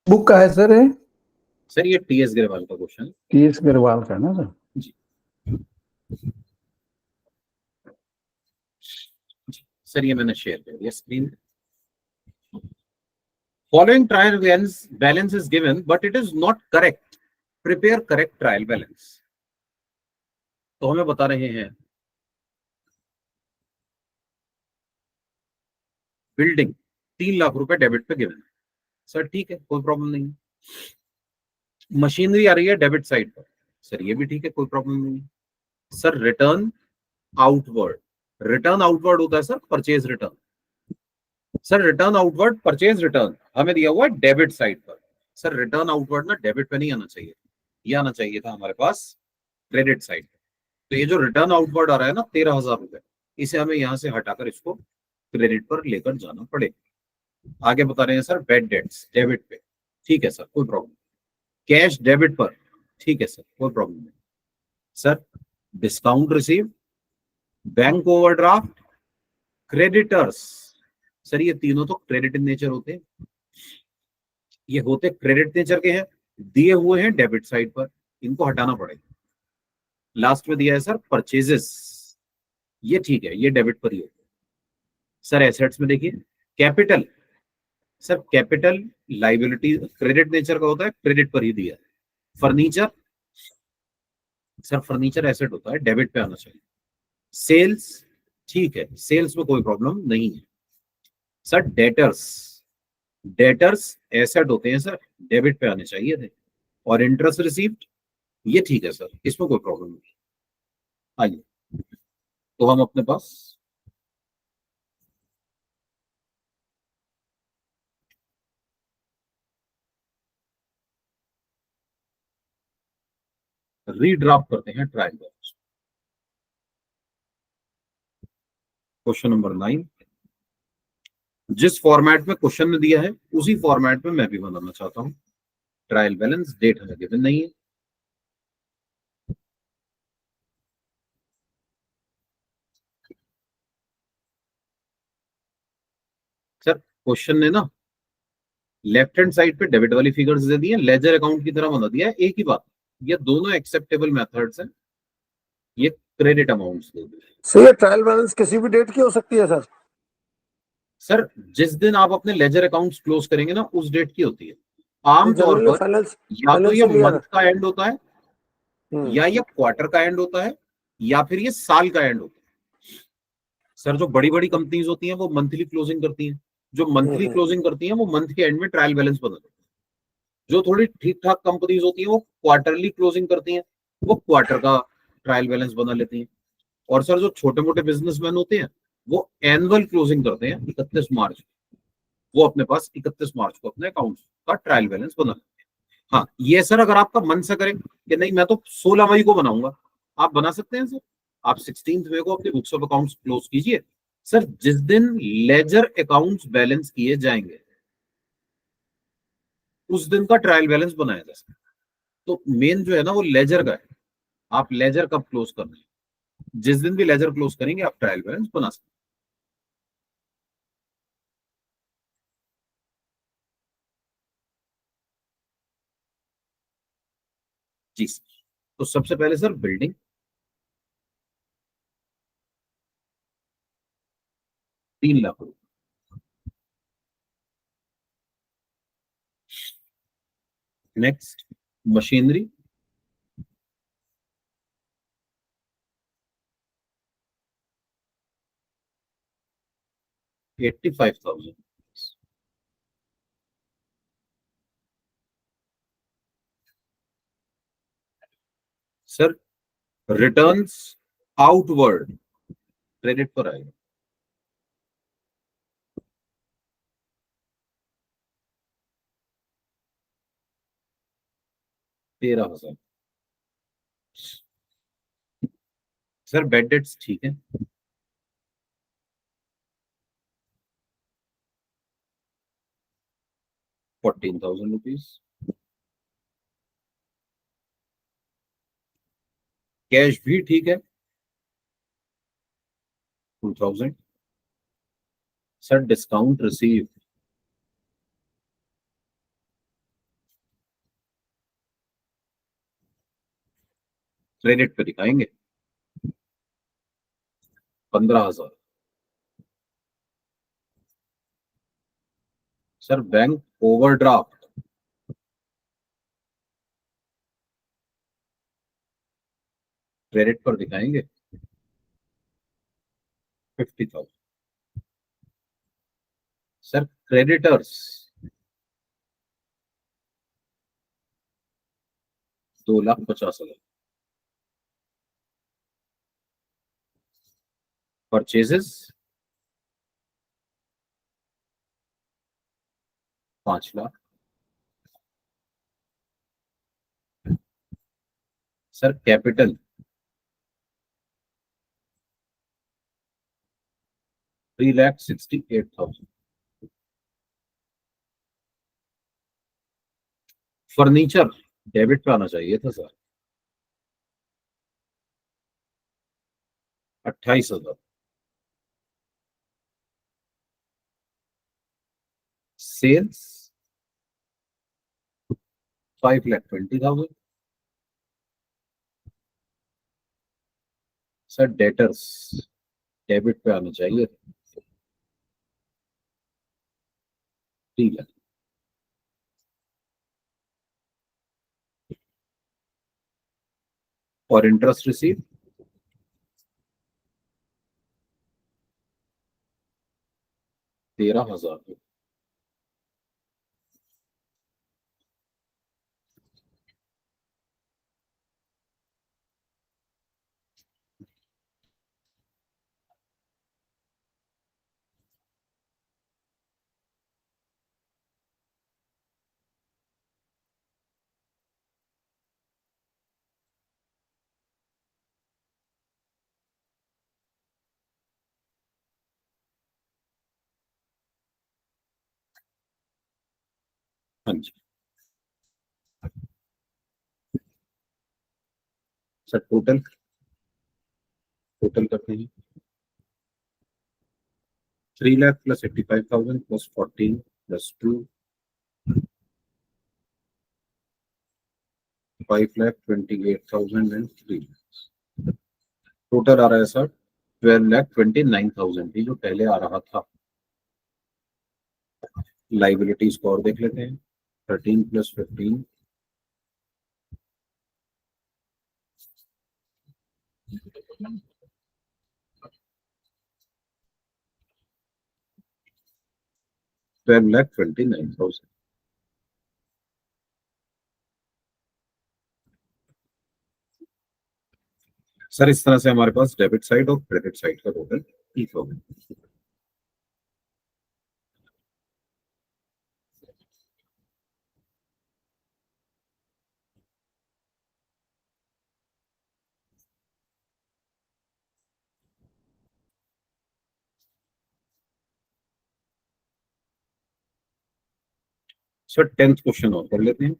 बुक का है सर? है सर ये टीएस ग्रेवाल का क्वेश्चन। टीएस गरवाल का ना सर? जी सर, ये मैंने शेयर कर दिया screen. Following trial balance is given but it is not correct, prepare correct trial balance. तो हमें बता रहे हैं बिल्डिंग 3 लाख रुपए डेबिट पे गिवन है। सर ठीक है, कोई प्रॉब्लम नहीं है। मशीनरी आ रही है डेबिट साइड पर। सर ये भी ठीक है, कोई प्रॉब्लम नहीं है। Sir return outward, return outward होता है sir purchase return. Sir return outward purchase return हमें दिया हुआ है डेबिट साइड पर। सर रिटर्न आउटवर्ड ना डेबिट पे नहीं आना चाहिए, ये आना चाहिए था हमारे पास क्रेडिट साइड। तो ये जो रिटर्न आउटवर्ड आ रहा है ना 13,000 रुपए, इसे हमें यहाँ से हटाकर इसको क्रेडिट पर लेकर जाना पड़ेगा। आगे बता रहे हैं सर बेड डेट्स डेबिट पे। ठीक है सर, कोई प्रॉब्लम। कैश डेबिट पर, ठीक है सर, कोई प्रॉब्लम नहीं। Sir discount receive, bank overdraft, creditors. Sir ये तीनों तो क्रेडिट इन नेचर होते हैं, ये होते क्रेडिट नेचर के हैं, दिए हुए हैं डेबिट साइड पर, इनको हटाना पड़ेगा। लास्ट में दिया है सर परचेजेस, ये ठीक है, ये डेबिट पर ही होता है। सर एसेट्स में देखिए capital, sir capital liability credit nature का होता है, क्रेडिट पर ही दिया है। फर्नीचर, सर फर्नीचर एसेट होता है, डेबिट पे आना चाहिए। सेल्स, ठीक है, सेल्स में कोई प्रॉब्लम नहीं है। सर डेटर्स, डेटर्स एसेट होते हैं सर, डेबिट पे आने चाहिए थे। और इंटरेस्ट रिसीव्ड ये ठीक है सर, इसमें कोई प्रॉब्लम नहीं। आइए, तो हम अपने पास रीड्राफ्ट करते हैं ट्रायल बैलेंस। क्वेश्चन नंबर 9, जिस फॉर्मेट में क्वेश्चन ने दिया है उसी फॉर्मेट में मैं भी बनाना चाहता हूं। ट्रायल बैलेंस डेट हमें गिवन नहीं है। सर क्वेश्चन ने ना लेफ्ट हैंड साइड पे डेबिट वाली फिगर्स दे दी है, लेजर अकाउंट की तरह बना दिया है, एक ही बात, ये दोनों एक्सेप्टेबल मेथड्स हैं। ये क्रेडिट अमाउंट्स दे दिए। सर ये ट्रायल बैलेंस किसी भी डेट की हो सकती है सर? सर जिस दिन आप अपने लेजर अकाउंट्स क्लोज करेंगे ना उस डेट की होती है। ये आमतौर जनरली पर फाइनेंस या तो ये फाइनेंशियल ईयर। मंथ का एंड होता है, या ये क्वार्टर का एंड होता है, या फिर ये साल का एंड होता है। सर जो बड़ी बड़ी कंपनीज होती हैं वो मंथली क्लोजिंग करती हैं, जो मंथली क्लोजिंग करती हैं वो मंथ के एंड में ट्रायल बैलेंस बना देती हैं। जो थोड़ी ठीक ठाक कंपनीज होती हैं वो क्वार्टरली क्लोजिंग करती हैं, वो क्वार्टर का ट्रायल बैलेंस बना लेती हैं। और सर जो छोटे मोटे बिजनेसमैन होते हैं वो एनुअल क्लोजिंग करते हैं 31 मार्च, वो अपने पास 31 मार्च को अपने अकाउंट का ट्रायल बैलेंस बना लेते हैं। हाँ ये सर अगर आपका मन से करें कि नहीं मैं तो 16 मई को बनाऊंगा, आप बना सकते हैं सर। आप 16 मई को अपनी बुक्स ऑफ अकाउंट्स क्लोज कीजिए। सर जिस दिन लेजर अकाउंट्स बैलेंस किए जाएंगे उस दिन का ट्रायल बैलेंस बनाया जा सकता है। तो मेन जो है ना वो लेजर का है, आप लेजर कब क्लोज करना है, जिस दिन भी लेजर क्लोज करेंगे आप ट्रायल बैलेंस बना सकते हैं। जी सर, तो सबसे पहले सर बिल्डिंग 3 लाख रुपए। Next machinery 85,000। Sir returns outward credit पर आएगा। 13,000। सर बेड डेट्स ठीक है, 14,000 रुपीज। कैश भी ठीक है, 2,000। सर डिस्काउंट रिसीव क्रेडिट पे दिखाएंगे 15,000। सर बैंक ओवरड्राफ्ट क्रेडिट पर दिखाएंगे 50,000। Sir creditors 2,50,000। Purchases 5 lakh. Sir capital 3,68,000। Furniture debit पे आना चाहिए था sir, 28,000। Sales 5,20,000। Sir debtors debit पे आना चाहिए 3 लाख। और इंटरेस्ट रिसीव 13,000। हाँ जी सर, टोटल करते हैं 3 lakh plus 85,000 plus 14 plus 2 5,28,003 total आ रहा है सर 12,29,000 जो पहले आ रहा था। लाइबिलिटीज को और देख लेते हैं 13 प्लस 15 12,29,000। सर इस तरह से हमारे पास डेबिट साइड और क्रेडिट साइड का टोटल ठीक हो गया। सर 10th क्वेश्चन और कर लेते हैं,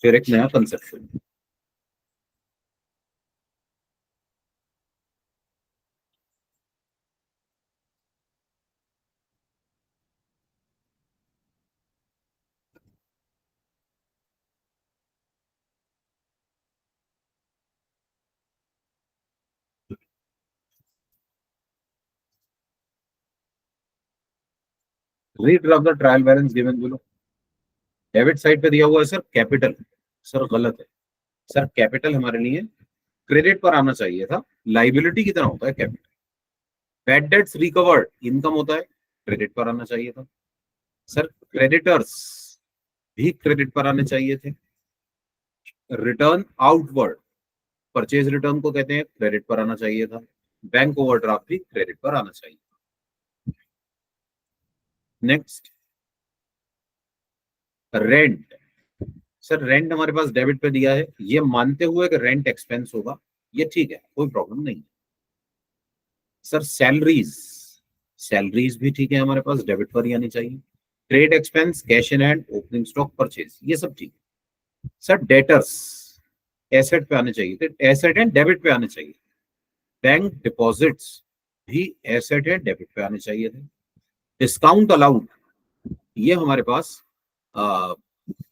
फिर एक नया concept. Redraft the trial balance given below. Debit side पे दिया हुआ है सर कैपिटल, सर गलत है। सर कैपिटल हमारे लिए क्रेडिट पर आना चाहिए था, लाइबिलिटी की तरह होता है capital. Bad debts recovered income होता है, क्रेडिट पर आना चाहिए था। सर क्रेडिटर्स भी क्रेडिट पर आने चाहिए थे। रिटर्न आउटवर्ड परचेज रिटर्न को कहते हैं, क्रेडिट पर आना चाहिए था। बैंक ओवरड्राफ्ट भी क्रेडिट पर आना चाहिए। Next rent. सर रेंट हमारे पास डेबिट पे दिया है, ये मानते हुए कि रेंट एक्सपेंस होगा, ये ठीक है, कोई प्रॉब्लम नहीं। सर सैलरीज, सैलरीज भी ठीक है, हमारे पास डेबिट पर ही आनी चाहिए। Trade expense, cash in hand, opening stock, purchase, ये सब ठीक है। सर डेटर्स एसेट पे आने चाहिए थे, एसेट एंड डेबिट पे आने चाहिए। बैंक डिपॉजिट्स भी एसेट एंड डेबिट पे आने चाहिए थे। डिस्काउंट अलाउड ये हमारे पास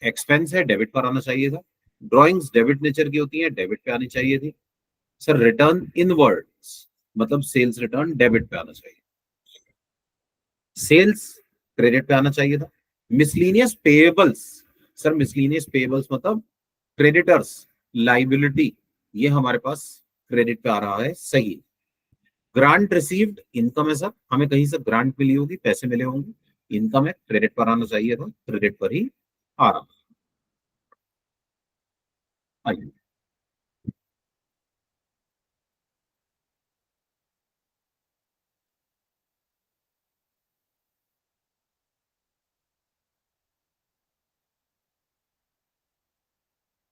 एक्सपेंस है, डेबिट पर आना चाहिए था। ड्राइंग्स डेबिट नेचर की होती है, डेबिट पे आनी चाहिए थी। सर रिटर्न इनवर्ड्स मतलब सेल्स रिटर्न डेबिट पे आना चाहिए। सेल्स क्रेडिट पे आना चाहिए था। Miscellaneous payables, sir miscellaneous payables मतलब क्रेडिटर्स लाइबिलिटी, ये हमारे पास क्रेडिट पे आ रहा है, सही। ग्रांट रिसीव्ड इनकम है सर, हमें कहीं से ग्रांट मिली होगी, पैसे मिले होंगे, इनकम है, क्रेडिट पर आना चाहिए था, क्रेडिट पर ही आ रहा। आइए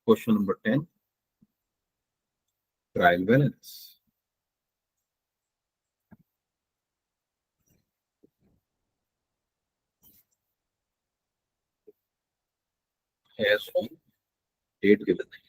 question number 10 trial balance. has on date given है।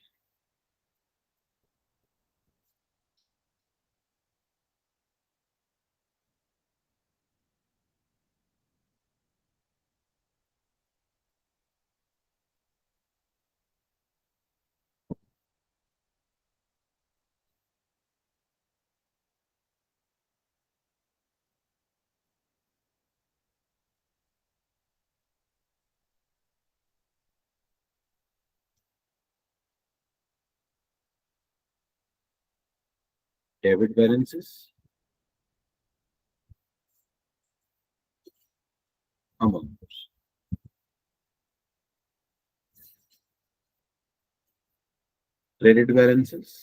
Debit balances amount, credit balances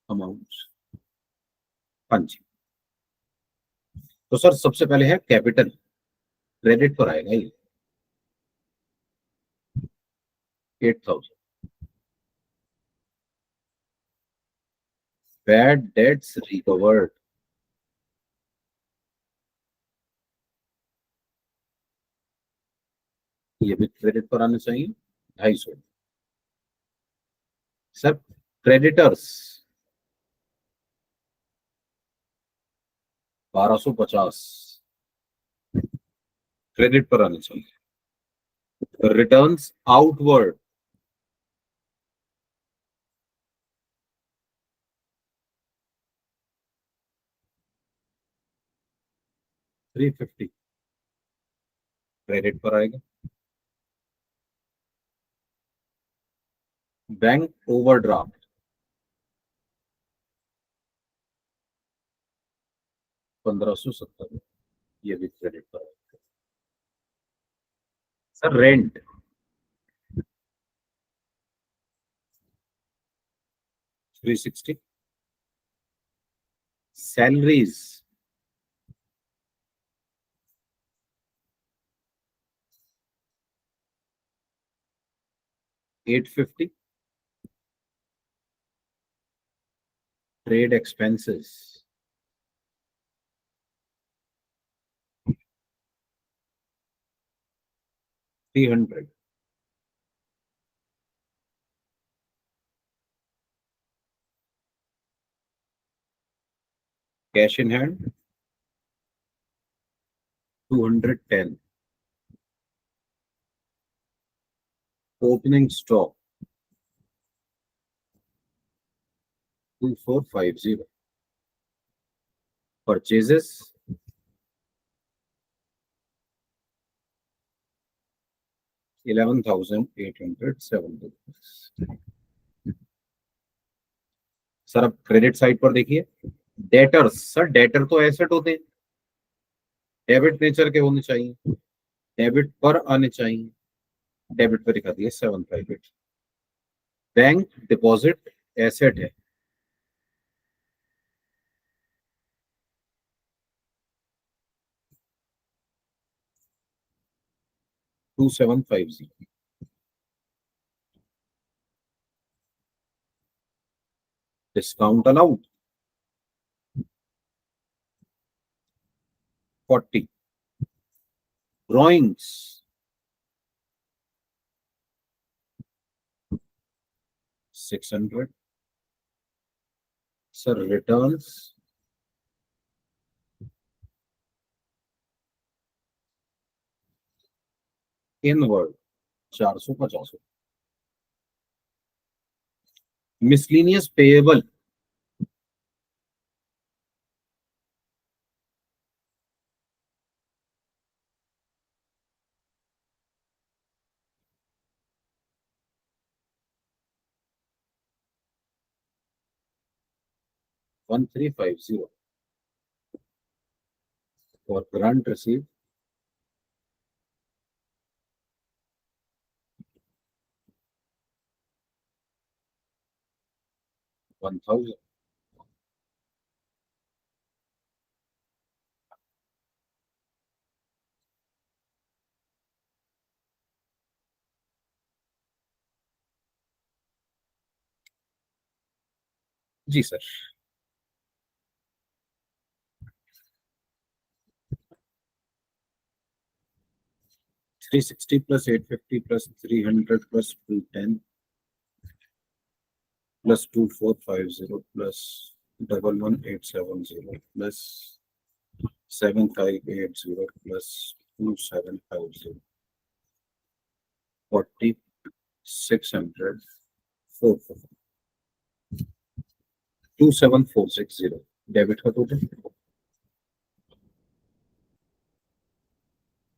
amount. हाँ जी, तो सर सबसे पहले है कैपिटल, क्रेडिट पर आएगा ये 8,000। बैड डेट्स रिकवर्ड, ये भी क्रेडिट पर आने चाहिए 250। सर क्रेडिटर्स 1250 क्रेडिट पर आने चाहिए। रिटर्न्स आउटवर्ड 350 क्रेडिट पर आएगा। बैंक ओवरड्राफ्ट 1570, ये भी क्रेडिट पर आएगा। Sir rent 360, salaries 850, trade expenses 300, cash in hand 210, opening stock 2450, purchases 11,870। Sir अब क्रेडिट साइड पर देखिए, डेटर्स, सर डेटर तो एसेट होते हैं, डेबिट नेचर के होने चाहिए, डेबिट पर आने चाहिए, डेबिट पर दिखा दिए 758। बैंक डिपॉजिट एसेट है, two 750। Discount allowed 40, drawings 600। Sir returns inward 450। Miscellaneous payable 1350 और ग्रांट रिसीव 1000। जी sir. 360 plus 850 plus 300 plus 210 plus 2450 plus 11870 plus 7580 plus 2750 40 600 27460 debit का टोटल।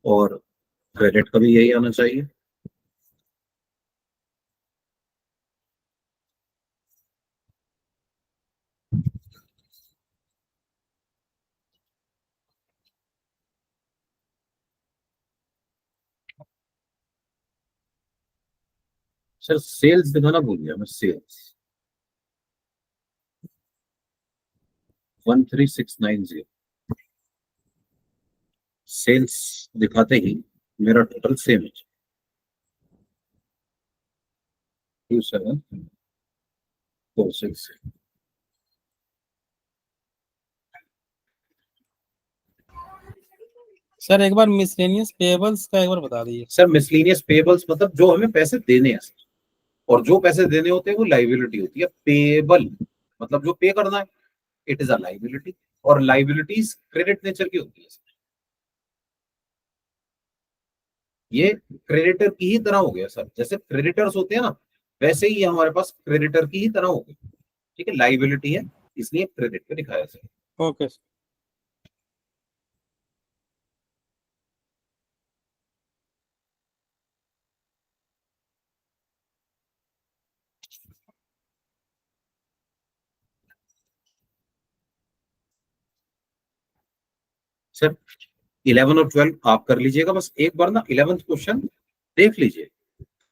और क्रेडिट का भी यही आना चाहिए। सर सेल्स दिखाना भूल गया मैं, सेल्स 13690, सेल्स दिखाते ही मेरा टोटल सेम है 2746। सर एक बार मिसलेनियस पेबल्स का एक बार बता दीजिए। सर मिसलेनियस पेबल्स मतलब जो हमें पैसे देने हैं सर, और जो पैसे देने होते हैं वो लाइबिलिटी होती है। पेबल मतलब जो पे करना है, इट इज अ लाइबिलिटी, और लाइबिलिटीज क्रेडिट नेचर की होती है सर। ये क्रेडिटर की ही तरह हो गया सर, जैसे क्रेडिटर्स होते हैं ना, वैसे ही ये हमारे पास क्रेडिटर की ही तरह हो गई। ठीक है, लाइबिलिटी है इसलिए क्रेडिट पे दिखाया सर। Okay sir. सर 11 और 12 आप कर लीजिएगा, बस एक बार ना 11th क्वेश्चन देख लीजिए।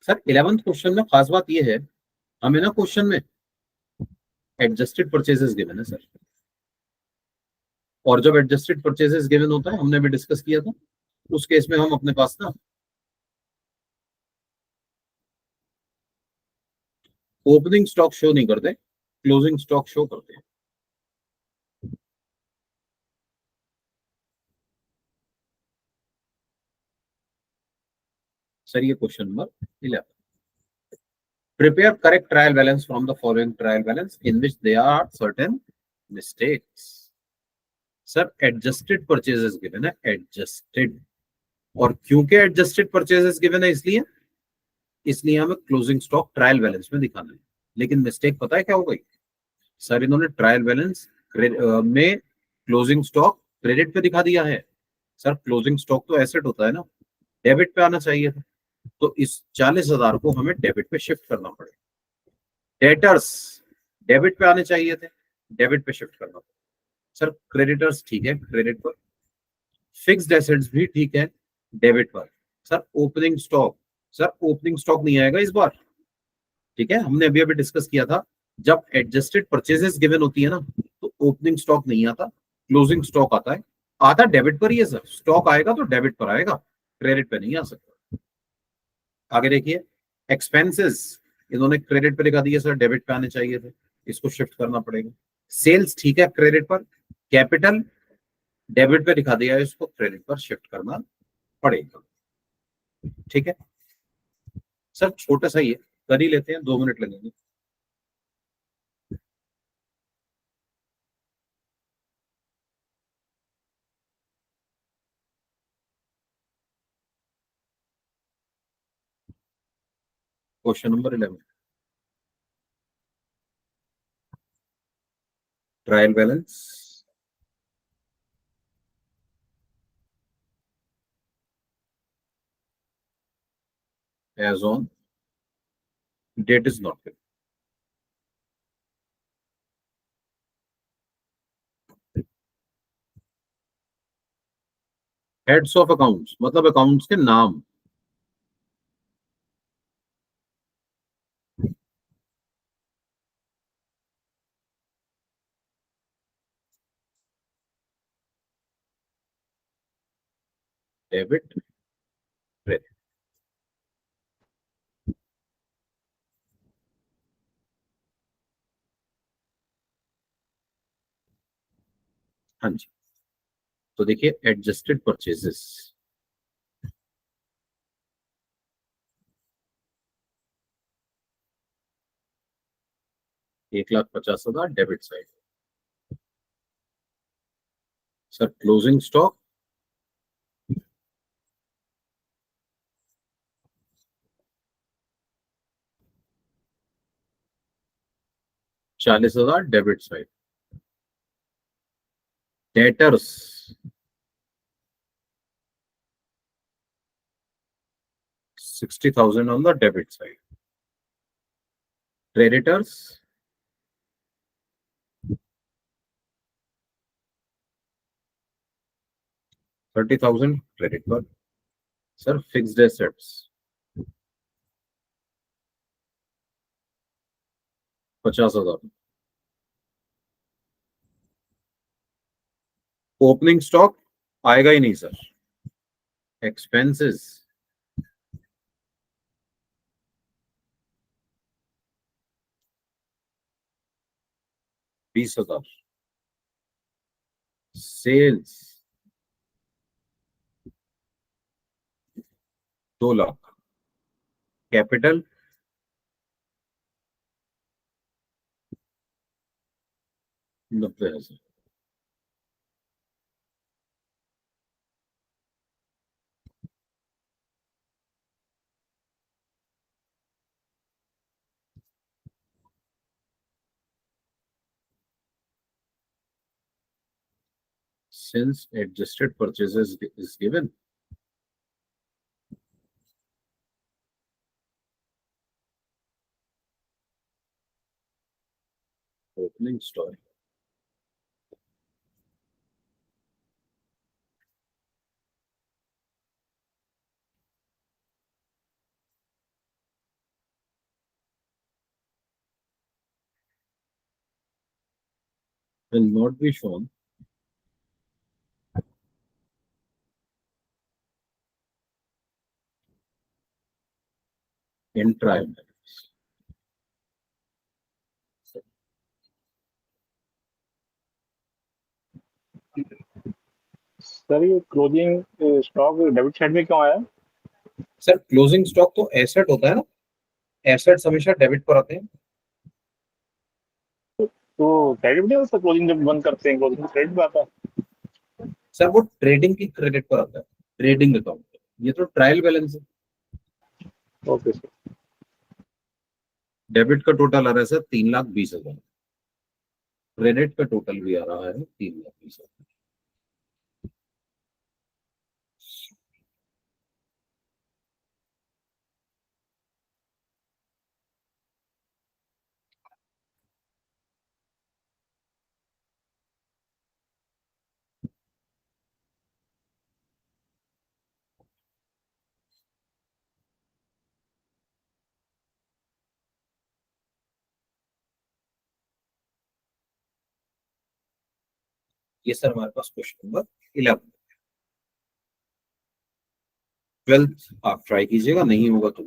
सर 11th क्वेश्चन में खास बात ये है, हमें ना क्वेश्चन में एडजस्टेड परचेजेस गिवन है सर, और जब एडजस्टेड परचेजेस गिवन होता है, हमने भी डिस्कस किया था, उस केस में हम अपने पास ना ओपनिंग स्टॉक शो नहीं करते, क्लोजिंग स्टॉक शो करते हैं। सर ये question number 11, prepare correct trial balance from the following trial balance in which there are certain mistakes। Sir adjusted purchases given है, एडजस्टेड, और क्योंकि एडजस्टेड परचेजेस गिवन है इसलिए हमें क्लोजिंग स्टॉक ट्रायल बैलेंस में दिखाना है। लेकिन मिस्टेक पता है क्या हो गई सर, इन्होंने ट्रायल बैलेंस में क्लोजिंग स्टॉक क्रेडिट पे दिखा दिया है। सर क्लोजिंग स्टॉक तो एसेट होता है ना, डेबिट पे आना चाहिए था, तो इस 40,000 को हमें डेबिट पे शिफ्ट करना पड़ेगा। डेटर्स डेबिट पे आने चाहिए थे, डेबिट पे शिफ्ट करना पड़ेगा। सर क्रेडिटर्स ठीक है क्रेडिट पर, फिक्स्ड एसेट्स भी ठीक है डेबिट पर। Sir opening stock, sir opening stock नहीं आएगा इस बार। ठीक है, हमने अभी अभी डिस्कस किया था, जब एडजस्टेड परचेजेस गिवन होती है ना, तो ओपनिंग स्टॉक नहीं आता, क्लोजिंग स्टॉक आता है। आता डेबिट पर ही है सर, स्टॉक आएगा तो डेबिट पर आएगा, क्रेडिट पे नहीं आ सकता। आगे देखिए, एक्सपेंसेस इन्होंने क्रेडिट पे दिखा दिया सर, डेबिट पे आने चाहिए थे, इसको शिफ्ट करना पड़ेगा। सेल्स ठीक है क्रेडिट पर, कैपिटल डेबिट पे दिखा दिया है, इसको क्रेडिट पर शिफ्ट करना पड़ेगा। ठीक है सर, छोटा सा ही है, कर ही लेते हैं, 2 मिनट लगेंगे। Question number 11, trial balance as on date is not given। Heads of accounts मतलब अकाउंट्स के नाम। डेबिट क्रेडिट, हाँ जी। तो देखिए adjusted purchases, 1,50,000 debit side. Sir closing stock 40,000 debit side. Debtors 60,000 on the debit side। Creditors 30,000 credit पर। Sir fixed assets 50,000। Opening stock आएगा ही नहीं sir. Expenses 20,000। Sales 2 lakh, capital 90,000। Since adjusted purchases is given, opening story, will not be shown in trial balance। Sir ये closing stock debit side में क्यों आया? Sir closing stock तो asset होता है ना, एसेट्स हमेशा डेबिट पर आते हैं। तो क्रेडिट नहीं होता क्लोजिंग जब बंद करते हैं क्लोजिंग क्रेडिट पे आता है। सर वो ट्रेडिंग की क्रेडिट पर आता है, ट्रेडिंग अकाउंट। ये तो ट्रायल बैलेंस है। Okay sir. डेबिट का टोटल आ रहा है सर 3,20,000, क्रेडिट का टोटल भी आ रहा है 3,20,000। ये सर हमारे पास क्वेश्चन नंबर 11। 12th आप ट्राई कीजिएगा, नहीं होगा तो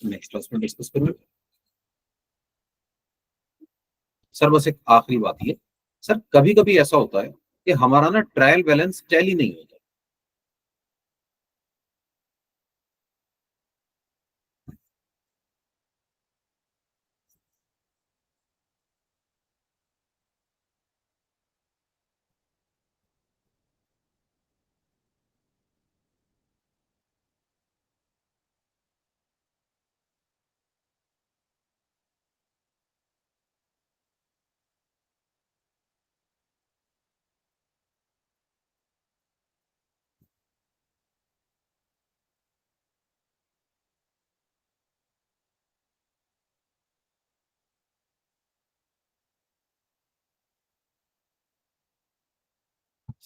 नेक्स्ट क्लास में डिस्कस करेंगे। सर बस एक आखिरी बात ये, सर कभी कभी ऐसा होता है कि हमारा ना ट्रायल बैलेंस टैली नहीं होता।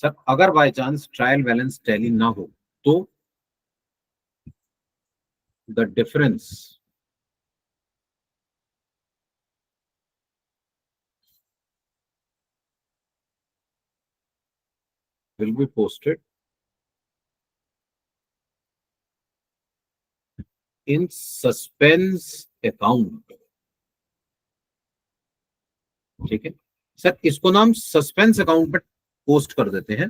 सर अगर by chance trial balance tally ना हो तो the difference will be posted in suspense account। ठीक है सर, इसको नाम सस्पेंस अकाउंट पर पोस्ट कर देते हैं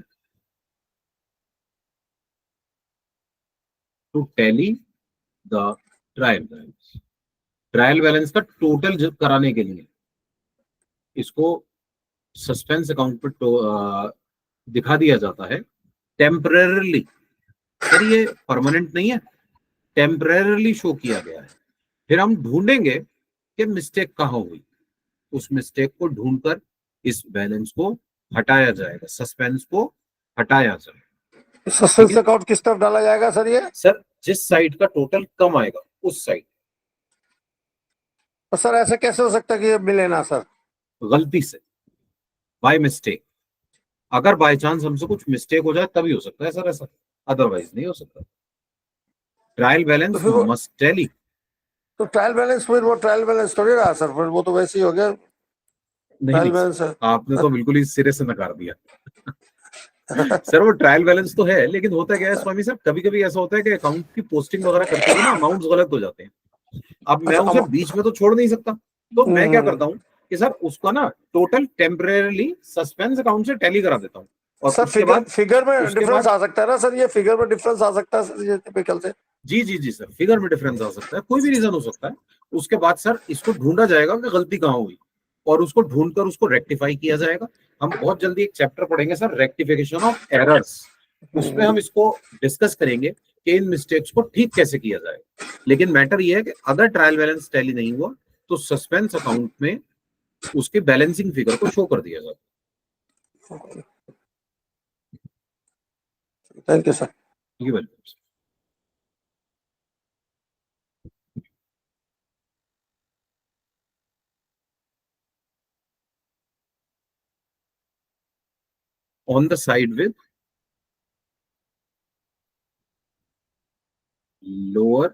to tally the trial balance. Trial balance का टोटल कराने के लिए इसको सस्पेंस अकाउंट पर दिखा दिया जाता है टेम्परेरली। सर ये परमानेंट नहीं है, टेम्परेरली शो किया गया है। फिर हम ढूंढेंगे कि मिस्टेक कहाँ हुई, उस मिस्टेक को ढूंढकर इस बैलेंस को हटाया जाएगा, सस्पेंस को हटाया जाएगा। सस्पेंस अकाउंट किस तरफ डाला जाएगा सर? ये सर जिस साइड का टोटल कम आएगा उस साइड। तो सर ऐसे कैसे हो सकता है कि ये मिले ना सर? गलती से, बाय मिस्टेक। अगर बाय चांस हमसे कुछ मिस्टेक हो जाए तभी हो सकता है सर ऐसा, अदरवाइज नहीं हो सकता। Trial balance must tally. तो ट्रायल बैलेंस फिर वो ट्रायल बैलेंस थोड़ी रहा सर, फिर वो तो वैसे ही हो गया ट्रायल बैलेंस। आपने तो बिल्कुल ही सिरे से नकार दिया। सर वो ट्रायल बैलेंस तो है, लेकिन होता क्या है स्वामी सर, कभी कभी ऐसा होता है कि अकाउंट की पोस्टिंग वगैरह करते हुए ना अमाउंट्स गलत हो जाते हैं। अब मैं उसे बीच में तो छोड़ नहीं सकता, तो मैं क्या करता हूँ कि सर उसका ना टोटल टेम्परेरली सस्पेंस अकाउंट से टैली करा देता हूँ। और सर फिगर में डिफरेंस आ सकता है ना सर? ये फिगर में डिफरेंस आ सकता है सर ये टिपिकल से। जी जी जी सर, फिगर में डिफरेंस आ सकता है, कोई भी रीजन हो सकता है। उसके बाद सर इसको ढूंढा जाएगा कि गलती कहाँ हुई, और उसको ढूंढकर उसको रेक्टिफाई किया जाएगा। हम बहुत जल्दी एक चैप्टर पढ़ेंगे सर, रेक्टिफिकेशन ऑफ एरर्स। उसमें हम इसको डिस्कस करेंगे कि इन मिस्टेक्स को ठीक कैसे किया जाए। लेकिन मैटर ये है कि अगर ट्रायल बैलेंस टैली नहीं हुआ तो सस्पेंस अकाउंट में उसके बैलेंसिंग फिगर को शो कर दिया जाता थैंक यू सर। है। ये welcome. On the side with lower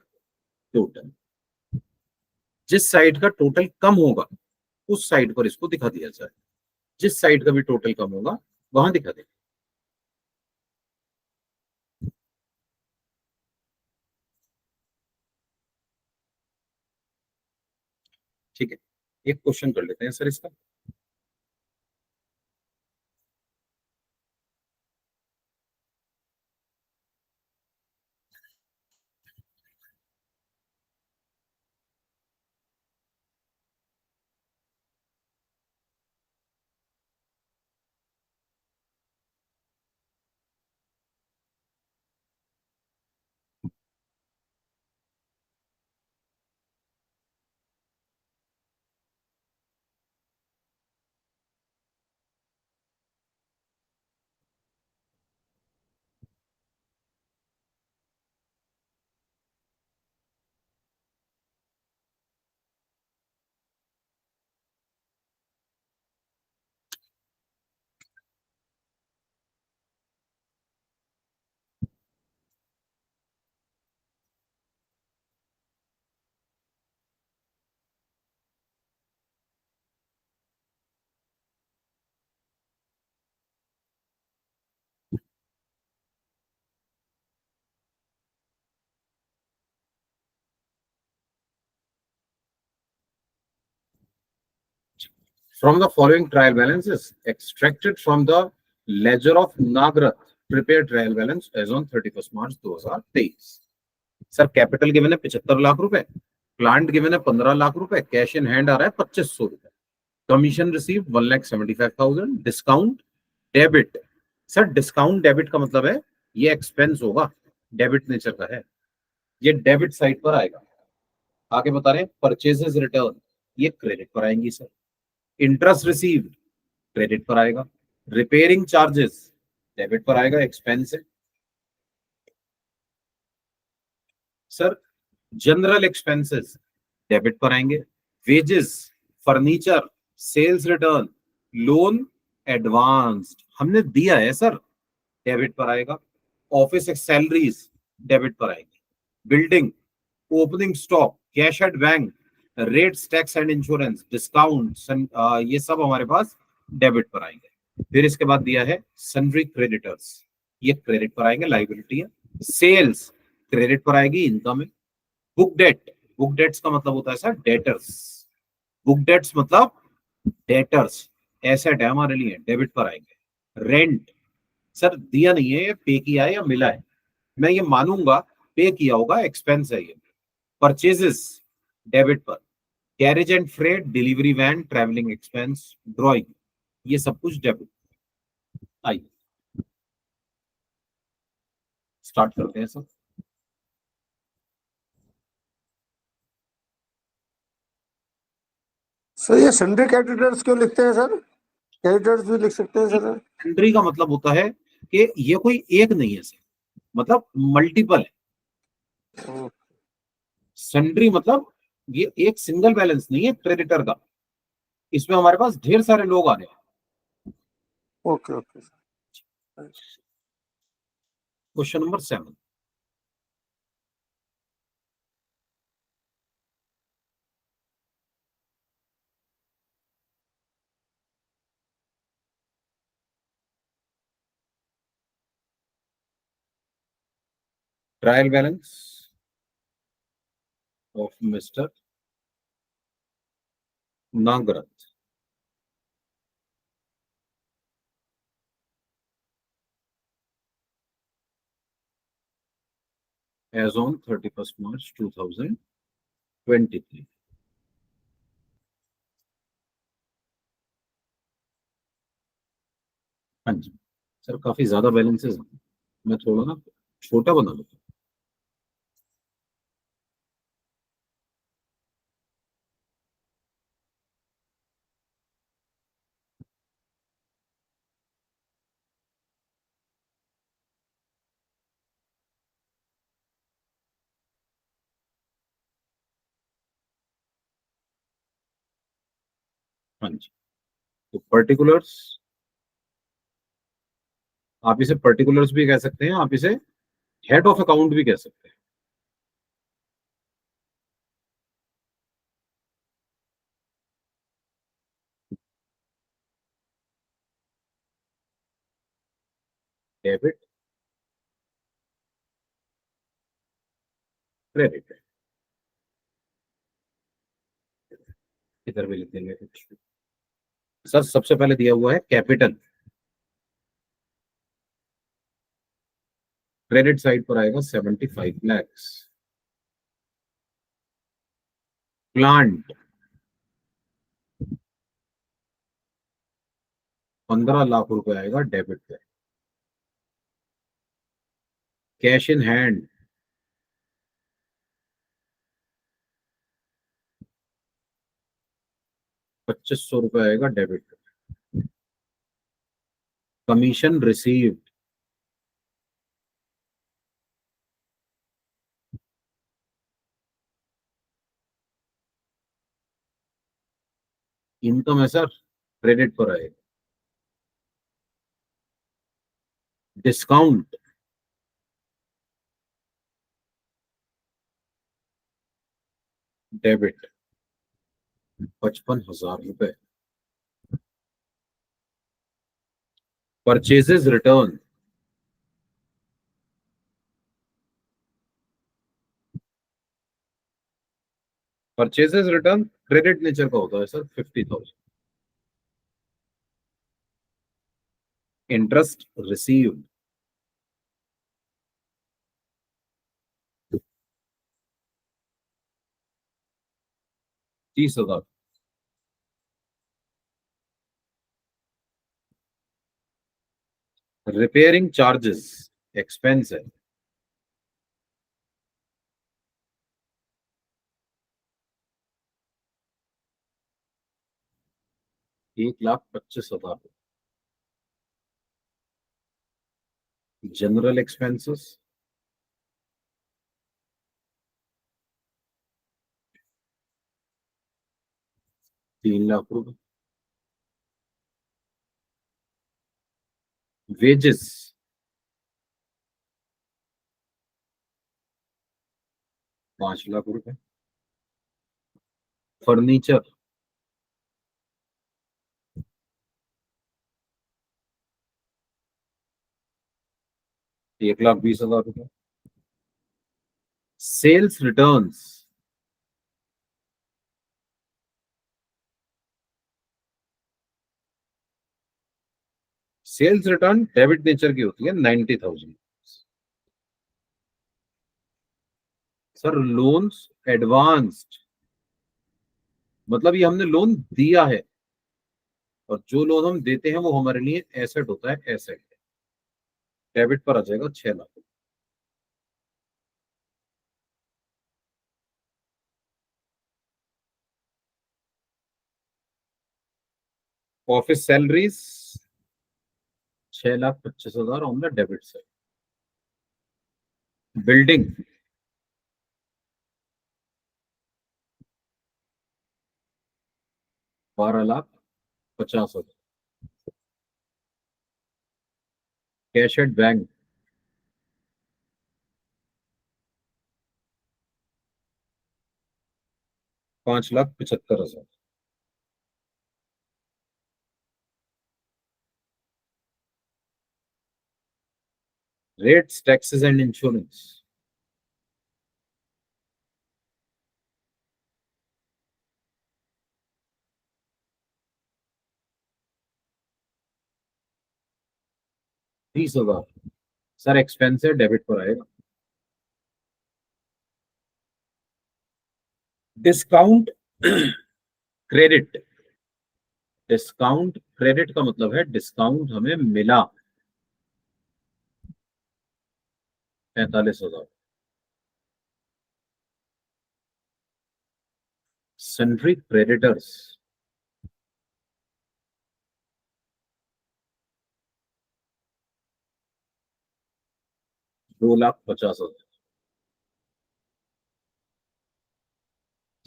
total, जिस साइड का टोटल कम होगा उस साइड पर इसको दिखा दिया जाए, जिस साइड का भी टोटल कम होगा वहां दिखा दें। ठीक है, एक क्वेश्चन कर लेते हैं सर इसका। From the following trial balances extracted from the ledger of Nagrath, prepare trial balance as on 31st March 2023। Sir capital given है 75 लाख रुपए, प्लांट गिवन है 15 लाख रुपए, कैश इन हैंड आ रहा है 2500 रुपए, commission receive 1,75,000, discount debit. Sir discount debit का मतलब है ये एक्सपेंस होगा, डेबिट नेचर का है, ये डेबिट साइड पर आएगा। आगे बता रहे हैं परचेजेस रिटर्न, ये क्रेडिट पर आएंगी सर। इंटरेस्ट रिसीव क्रेडिट पर आएगा। रिपेयरिंग चार्जेस डेबिट पर आएगा, एक्सपेंस है सर। जनरल एक्सपेंसेस डेबिट पर आएंगे। Wages, furniture, sales return, loan advanced हमने दिया है सर, डेबिट पर आएगा। ऑफिस सैलरीज डेबिट पर आएंगे। Building, opening stock, cash at bank, rates, tax and insurance, discount, ये सब हमारे पास डेबिट पर आएंगे। फिर इसके बाद दिया है सन्ड्री क्रेडिटर्स, ये क्रेडिट पर आएंगे, लाइबिलिटी है। सेल्स क्रेडिट पर आएगी, इनकम है। बुक डेट, बुक डेट्स का मतलब होता है सर डेटर्स, बुक डेट्स मतलब डेटर्स, एसेट है हमारे लिए, डेबिट पर आएंगे। रेंट सर दिया नहीं है, पे किया है या मिला है, मैं ये मानूंगा पे किया होगा, एक्सपेंस है ये। परचेजेस डेबिट पर। Carriage and freight, delivery van, travelling expense, drawing, ये सब कुछ डेबिट। आइए स्टार्ट करते हैं सर। सर ये सन्ड्री क्रेडिटर्स क्यों लिखते हैं सर? क्रेडिटर्स भी लिख सकते हैं सर। सन्ड्री का मतलब होता है कि ये कोई एक नहीं है सर, मतलब मल्टीपल है। सन्ड्री मतलब ये एक सिंगल बैलेंस नहीं है क्रेडिटर का, इसमें हमारे पास ढेर सारे लोग आ रहे हैं। Okay okay sir. Question number 7, trial balance of mister Nagrath as on 31st March 2023। हाँ जी सर, काफी ज्यादा बैलेंसेस हैं, मैं थोड़ा ना छोटा बना लेता हूँ। हाँ जी, तो पर्टिकुलर्स, आप इसे पर्टिकुलर्स भी कह सकते हैं, आप इसे हेड ऑफ अकाउंट भी कह सकते हैं। डेबिट, क्रेडिट, इधर भी लिख देंगे कुछ। सर सबसे पहले दिया हुआ है कैपिटल, क्रेडिट साइड पर आएगा 75 lakhs। प्लांट 15 लाख रुपए आएगा डेबिट पे। कैश इन हैंड 2500 रुपए आएगा डेबिट पे। कमीशन रिसीव्ड 3 इनकम है सर, क्रेडिट पर आएगा। डिस्काउंट डेबिट 55,000 रुपए। Purchases return purchases return credit nature का होता है sir, 50,000। Interest received 30,000। Repairing charges expense है, 1,25,000। जनरल एक्सपेंसेस 3 लाख रुपए। वेजेस 5 लाख रुपए। फर्नीचर 1,20,000 रुपए। Sales returns sales return debit nature की होती है, 90,000। सर लोन्स एडवांस्ड, मतलब ये हमने लोन दिया है, और जो लोन हम देते हैं वो हमारे लिए एसेट होता है, एसेट। डेबिट पर आ जाएगा 6 lakh. Office salaries 6,25,000 on the debit side. Building 12,50,000। Cash at bank 5,75,000। Rates taxes and insurance 30,000। Sir expense है, डेबिट पर आएगा। डिस्काउंट क्रेडिट, डिस्काउंट क्रेडिट का मतलब है डिस्काउंट हमें मिला 45,000। Sundry creditors 2,50,000।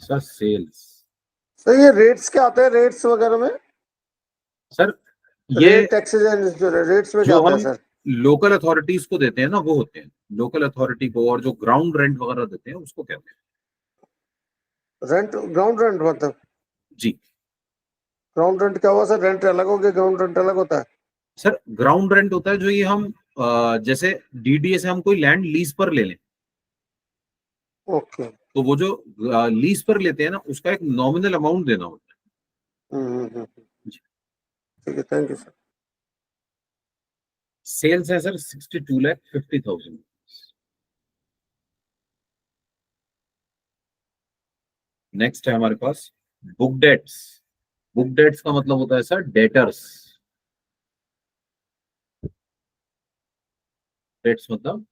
Sir sales, sir ये रेट्स क्या आते हैं, रेट्स वगैरह में? सर ये रेट टैक्सेस एंड रेट्स में क्या जो आता है हम सर? लोकल अथॉरिटीज को देते हैं ना, वो होते हैं लोकल अथॉरिटी को, और जो ग्राउंड रेंट वगैरह देते हैं उसको कहते हैं। रेंट, ग्राउंड रेंट मतलब? जी ग्राउंड रेंट क्या हुआ सर? रेंट अलग हो गया, ग्राउंड रेंट अलग होता है? सर, ग्राउंड रेंट होता है जो ये हम जैसे डीडीए से हम कोई लैंड लीज पर ले लें, ओके। तो वो जो लीज पर लेते हैं ना, उसका एक नॉमिनल अमाउंट देना होता है। जी। ठीक है, थैंक यू सर। सेल्स है सर 62,50,000। नेक्स्ट है हमारे पास बुक डेट्स। बुक डेट्स का मतलब होता है सर डेटर्स। डेट्स मतलब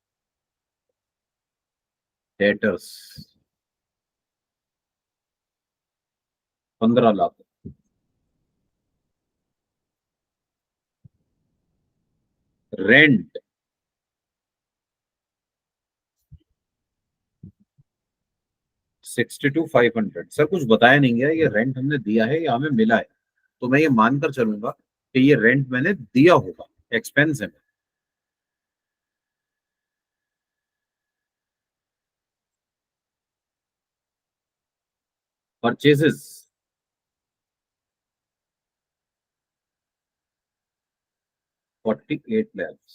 डेटर्स 15 लाख। रेंट 62,500। सर कुछ बताया नहीं गया ये रेंट हमने दिया है या हमें मिला है, तो मैं ये मानकर चलूंगा कि ये रेंट मैंने दिया होगा, एक्सपेंस है। Purchases 48 lakhs।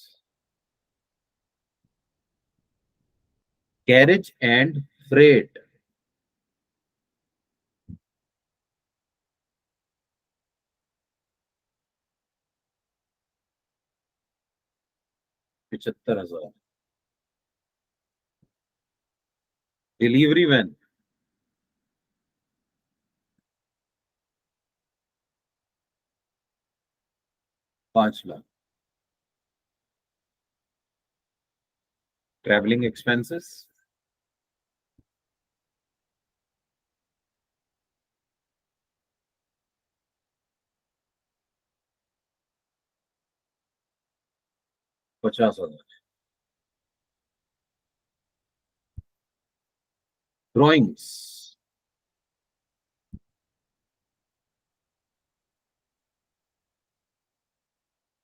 Carriage and freight 75,000। Delivery van 5 lakh. Travelling expenses 50,000। Drawings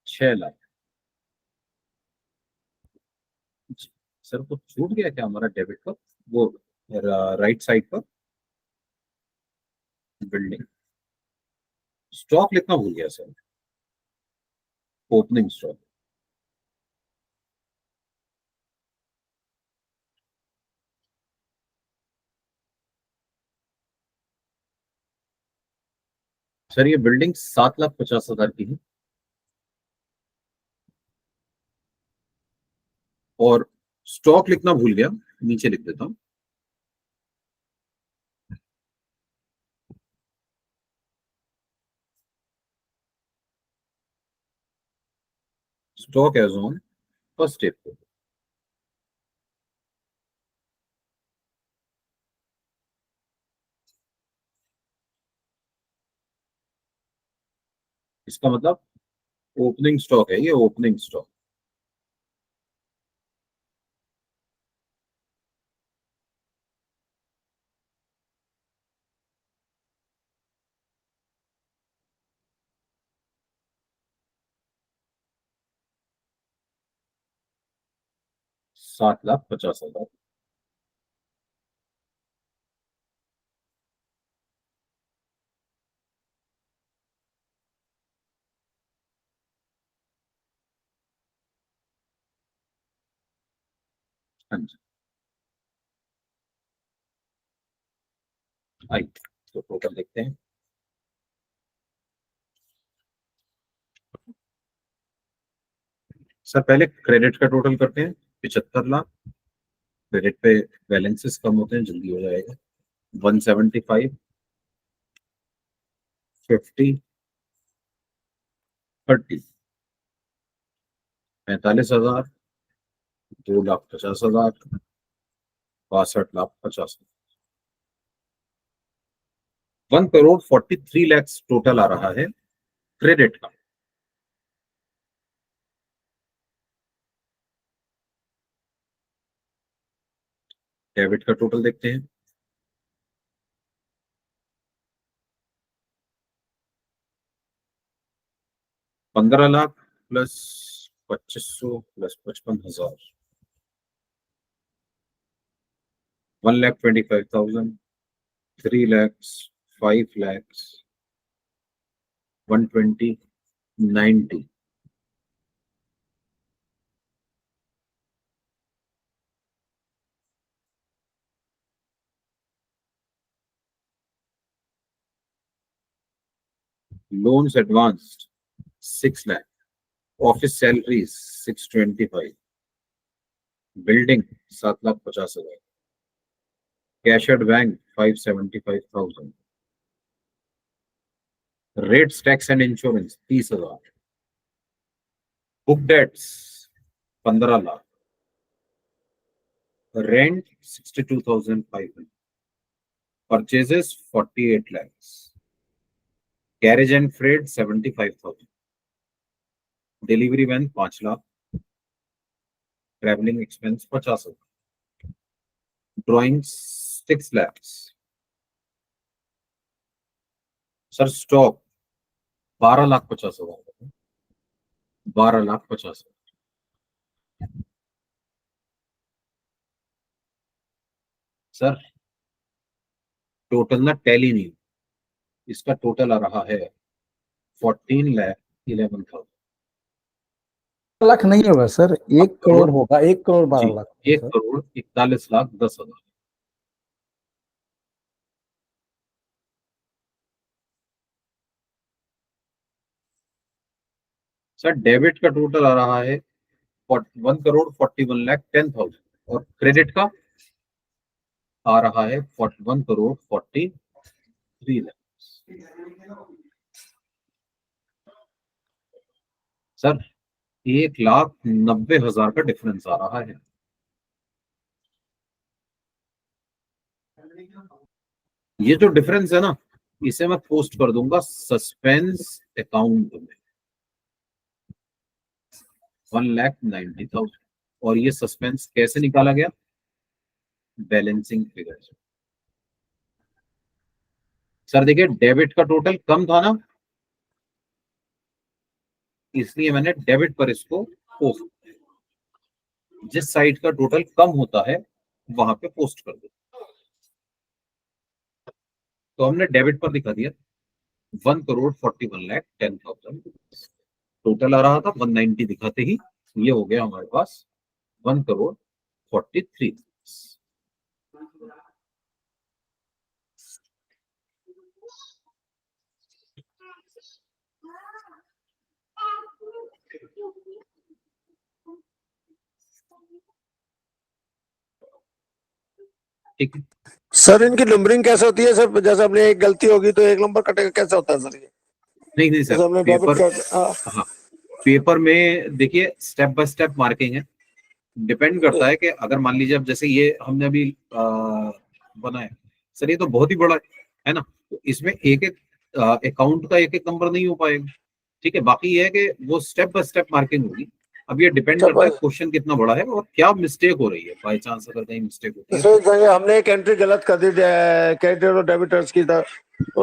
6 lakh. Sir कुछ छूट गया क्या हमारा डेबिट पर, वो राइट साइड पर? बिल्डिंग स्टॉक लिखना भूल गया सर, ओपनिंग स्टॉक। सर ये बिल्डिंग 7,50,000 की है, और स्टॉक लिखना भूल गया, नीचे लिख देता हूँ। Stock as on first April. इसका मतलब ओपनिंग स्टॉक है, ये ओपनिंग स्टॉक। $7,50,000। हाँ जी, आई तो टोटल देखते हैं। सर पहले क्रेडिट का टोटल करते हैं, 75 लाख। क्रेडिट पे बैलेंसेस कम होते हैं, जल्दी हो जाएगा। 175, 50, 30, 45,000, 2,50,000, 62,50,000, 1,43 लाख टोटल आ रहा है क्रेडिट का। डेबिट का टोटल देखते हैं। ₹15,00,000 plus 2,500 plus 55,000, 1,25,000, 3 lakhs, 5 lakhs, 120, 90, loans advanced 6 lakh, office salaries 625, building 7,50,000, cash at bank 575,000, rates, tax and insurance 30,000, book debts 15 lakh, rent 62,500, purchases 48 lakhs, carriage and freight 75,000, delivery van 5 lakh, traveling expense 50,000, drawings 6 lakhs. Sir stock 12,50,000, 12,50,000। Sir total ना tally नहीं, इसका total आ रहा है 14,11,000। लाख नहीं होगा sir, 1 crore होगा, 1 crore 12 lakh. 1,41,10,000। Sir debit का टोटल आ रहा है 1,41,10,000 और क्रेडिट का आ रहा है 1,43 लाख। सर 1,90,000 का डिफरेंस आ रहा है। ये जो डिफरेंस है ना, इसे मैं पोस्ट कर दूंगा सस्पेंस अकाउंट में 1,90,000। और ये सस्पेंस कैसे निकाला गया? Balancing figure. सर देखिए डेबिट का टोटल कम था ना, इसलिए मैंने डेबिट पर इसको पोस्ट, जिस साइड का टोटल कम होता है वहां पे पोस्ट कर दो। तो हमने डेबिट पर दिखा दिया 1,41,10,000 टोटल आ रहा था, 190 दिखाते ही ये हो गया हमारे पास 1,43। ठीक है सर इनकी नंबरिंग कैसे होती है सर? जैसे अपने एक गलती होगी तो 1 नंबर कटेगा, कैसे होता है सर ये? नहीं जैसे सर हमने पेपर, डेबिट कार्ड, हाँ पेपर में देखिए स्टेप बाय स्टेप मार्किंग है। डिपेंड करता है कि अगर मान लीजिए अब जैसे ये हमने अभी बनाया सर, ये तो बहुत ही बड़ा है ना, तो इसमें एक एक अकाउंट का एक एक नंबर नहीं हो पाएगा। ठीक है, बाकी ये है कि वो स्टेप बाय स्टेप मार्किंग होगी। अब ये डिपेंड करता है क्वेश्चन कितना बड़ा है और क्या मिस्टेक हो रही है। बाई चांस अगर कहीं मिस्टेक होती है जैसे हमने एक एंट्री गलत कर दी क्रेडिट और डेबिटर्स की, तो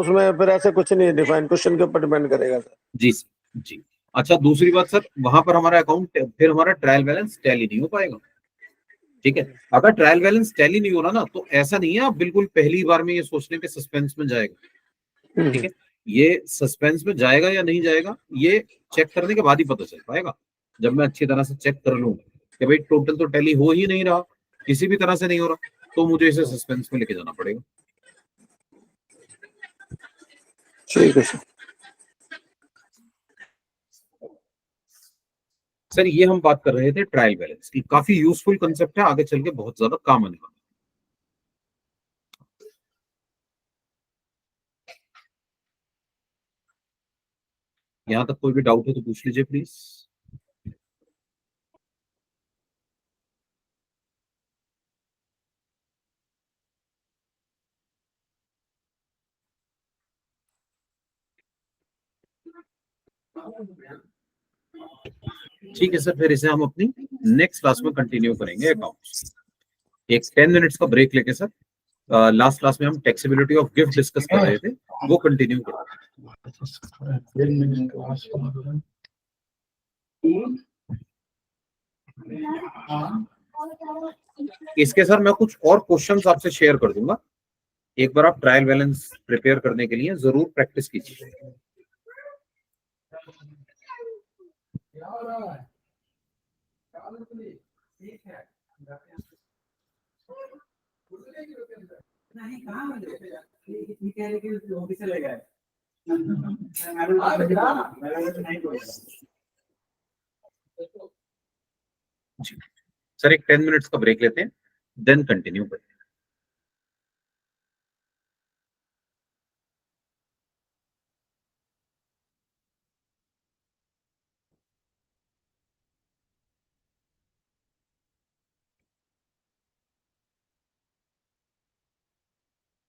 उसमें फिर ऐसे कुछ नहीं डिफाइन, क्वेश्चन के ऊपर डिपेंड करेगा सर। जी जी। अच्छा दूसरी बात सर, वहां पर हमारा अकाउंट फिर हमारा ट्रायल बैलेंस टैली नहीं हो पाएगा। ठीक है, अगर ट्रायल बैलेंस टैली नहीं हो रहा ना, तो ऐसा नहीं है आप बिल्कुल पहली बार में ये सोच लें कि सस्पेंस में जाएगा। ठीक है, ये सस्पेंस में जाएगा या नहीं जाएगा ये चेक करने के बाद ही पता चल पाएगा। जब मैं अच्छी तरह से चेक कर लूं कि भाई टोटल तो टैली हो ही नहीं रहा, किसी भी तरह से नहीं हो रहा, तो मुझे इसे सस्पेंस में लेके जाना पड़ेगा। ठीक है सर। सर ये हम बात कर रहे थे ट्रायल बैलेंस की, काफी यूजफुल कंसेप्ट है, आगे चल के बहुत ज्यादा काम आने वाला है। यहाँ तक कोई भी डाउट हो तो पूछ लीजिए प्लीज। ठीक है सर, फिर इसे हम अपनी नेक्स्ट क्लास में कंटिन्यू करेंगे अकाउंट्स। एक 10 मिनट्स का ब्रेक लेके सर, लास्ट क्लास में हम टैक्सेबिलिटी ऑफ गिफ्ट डिस्कस कर रहे थे, वो कंटिन्यू करेंगे। 10 minutes class for इसके सर मैं कुछ और क्वेश्चंस आपसे शेयर कर दूंगा, एक बार आप ट्रायल बैलेंस प्रिपेयर करने के लिए जरूर प्रैक्टिस कीजिए। सर एक 10 मिनट्स का ब्रेक लेते हैं, देन कंटिन्यू करें।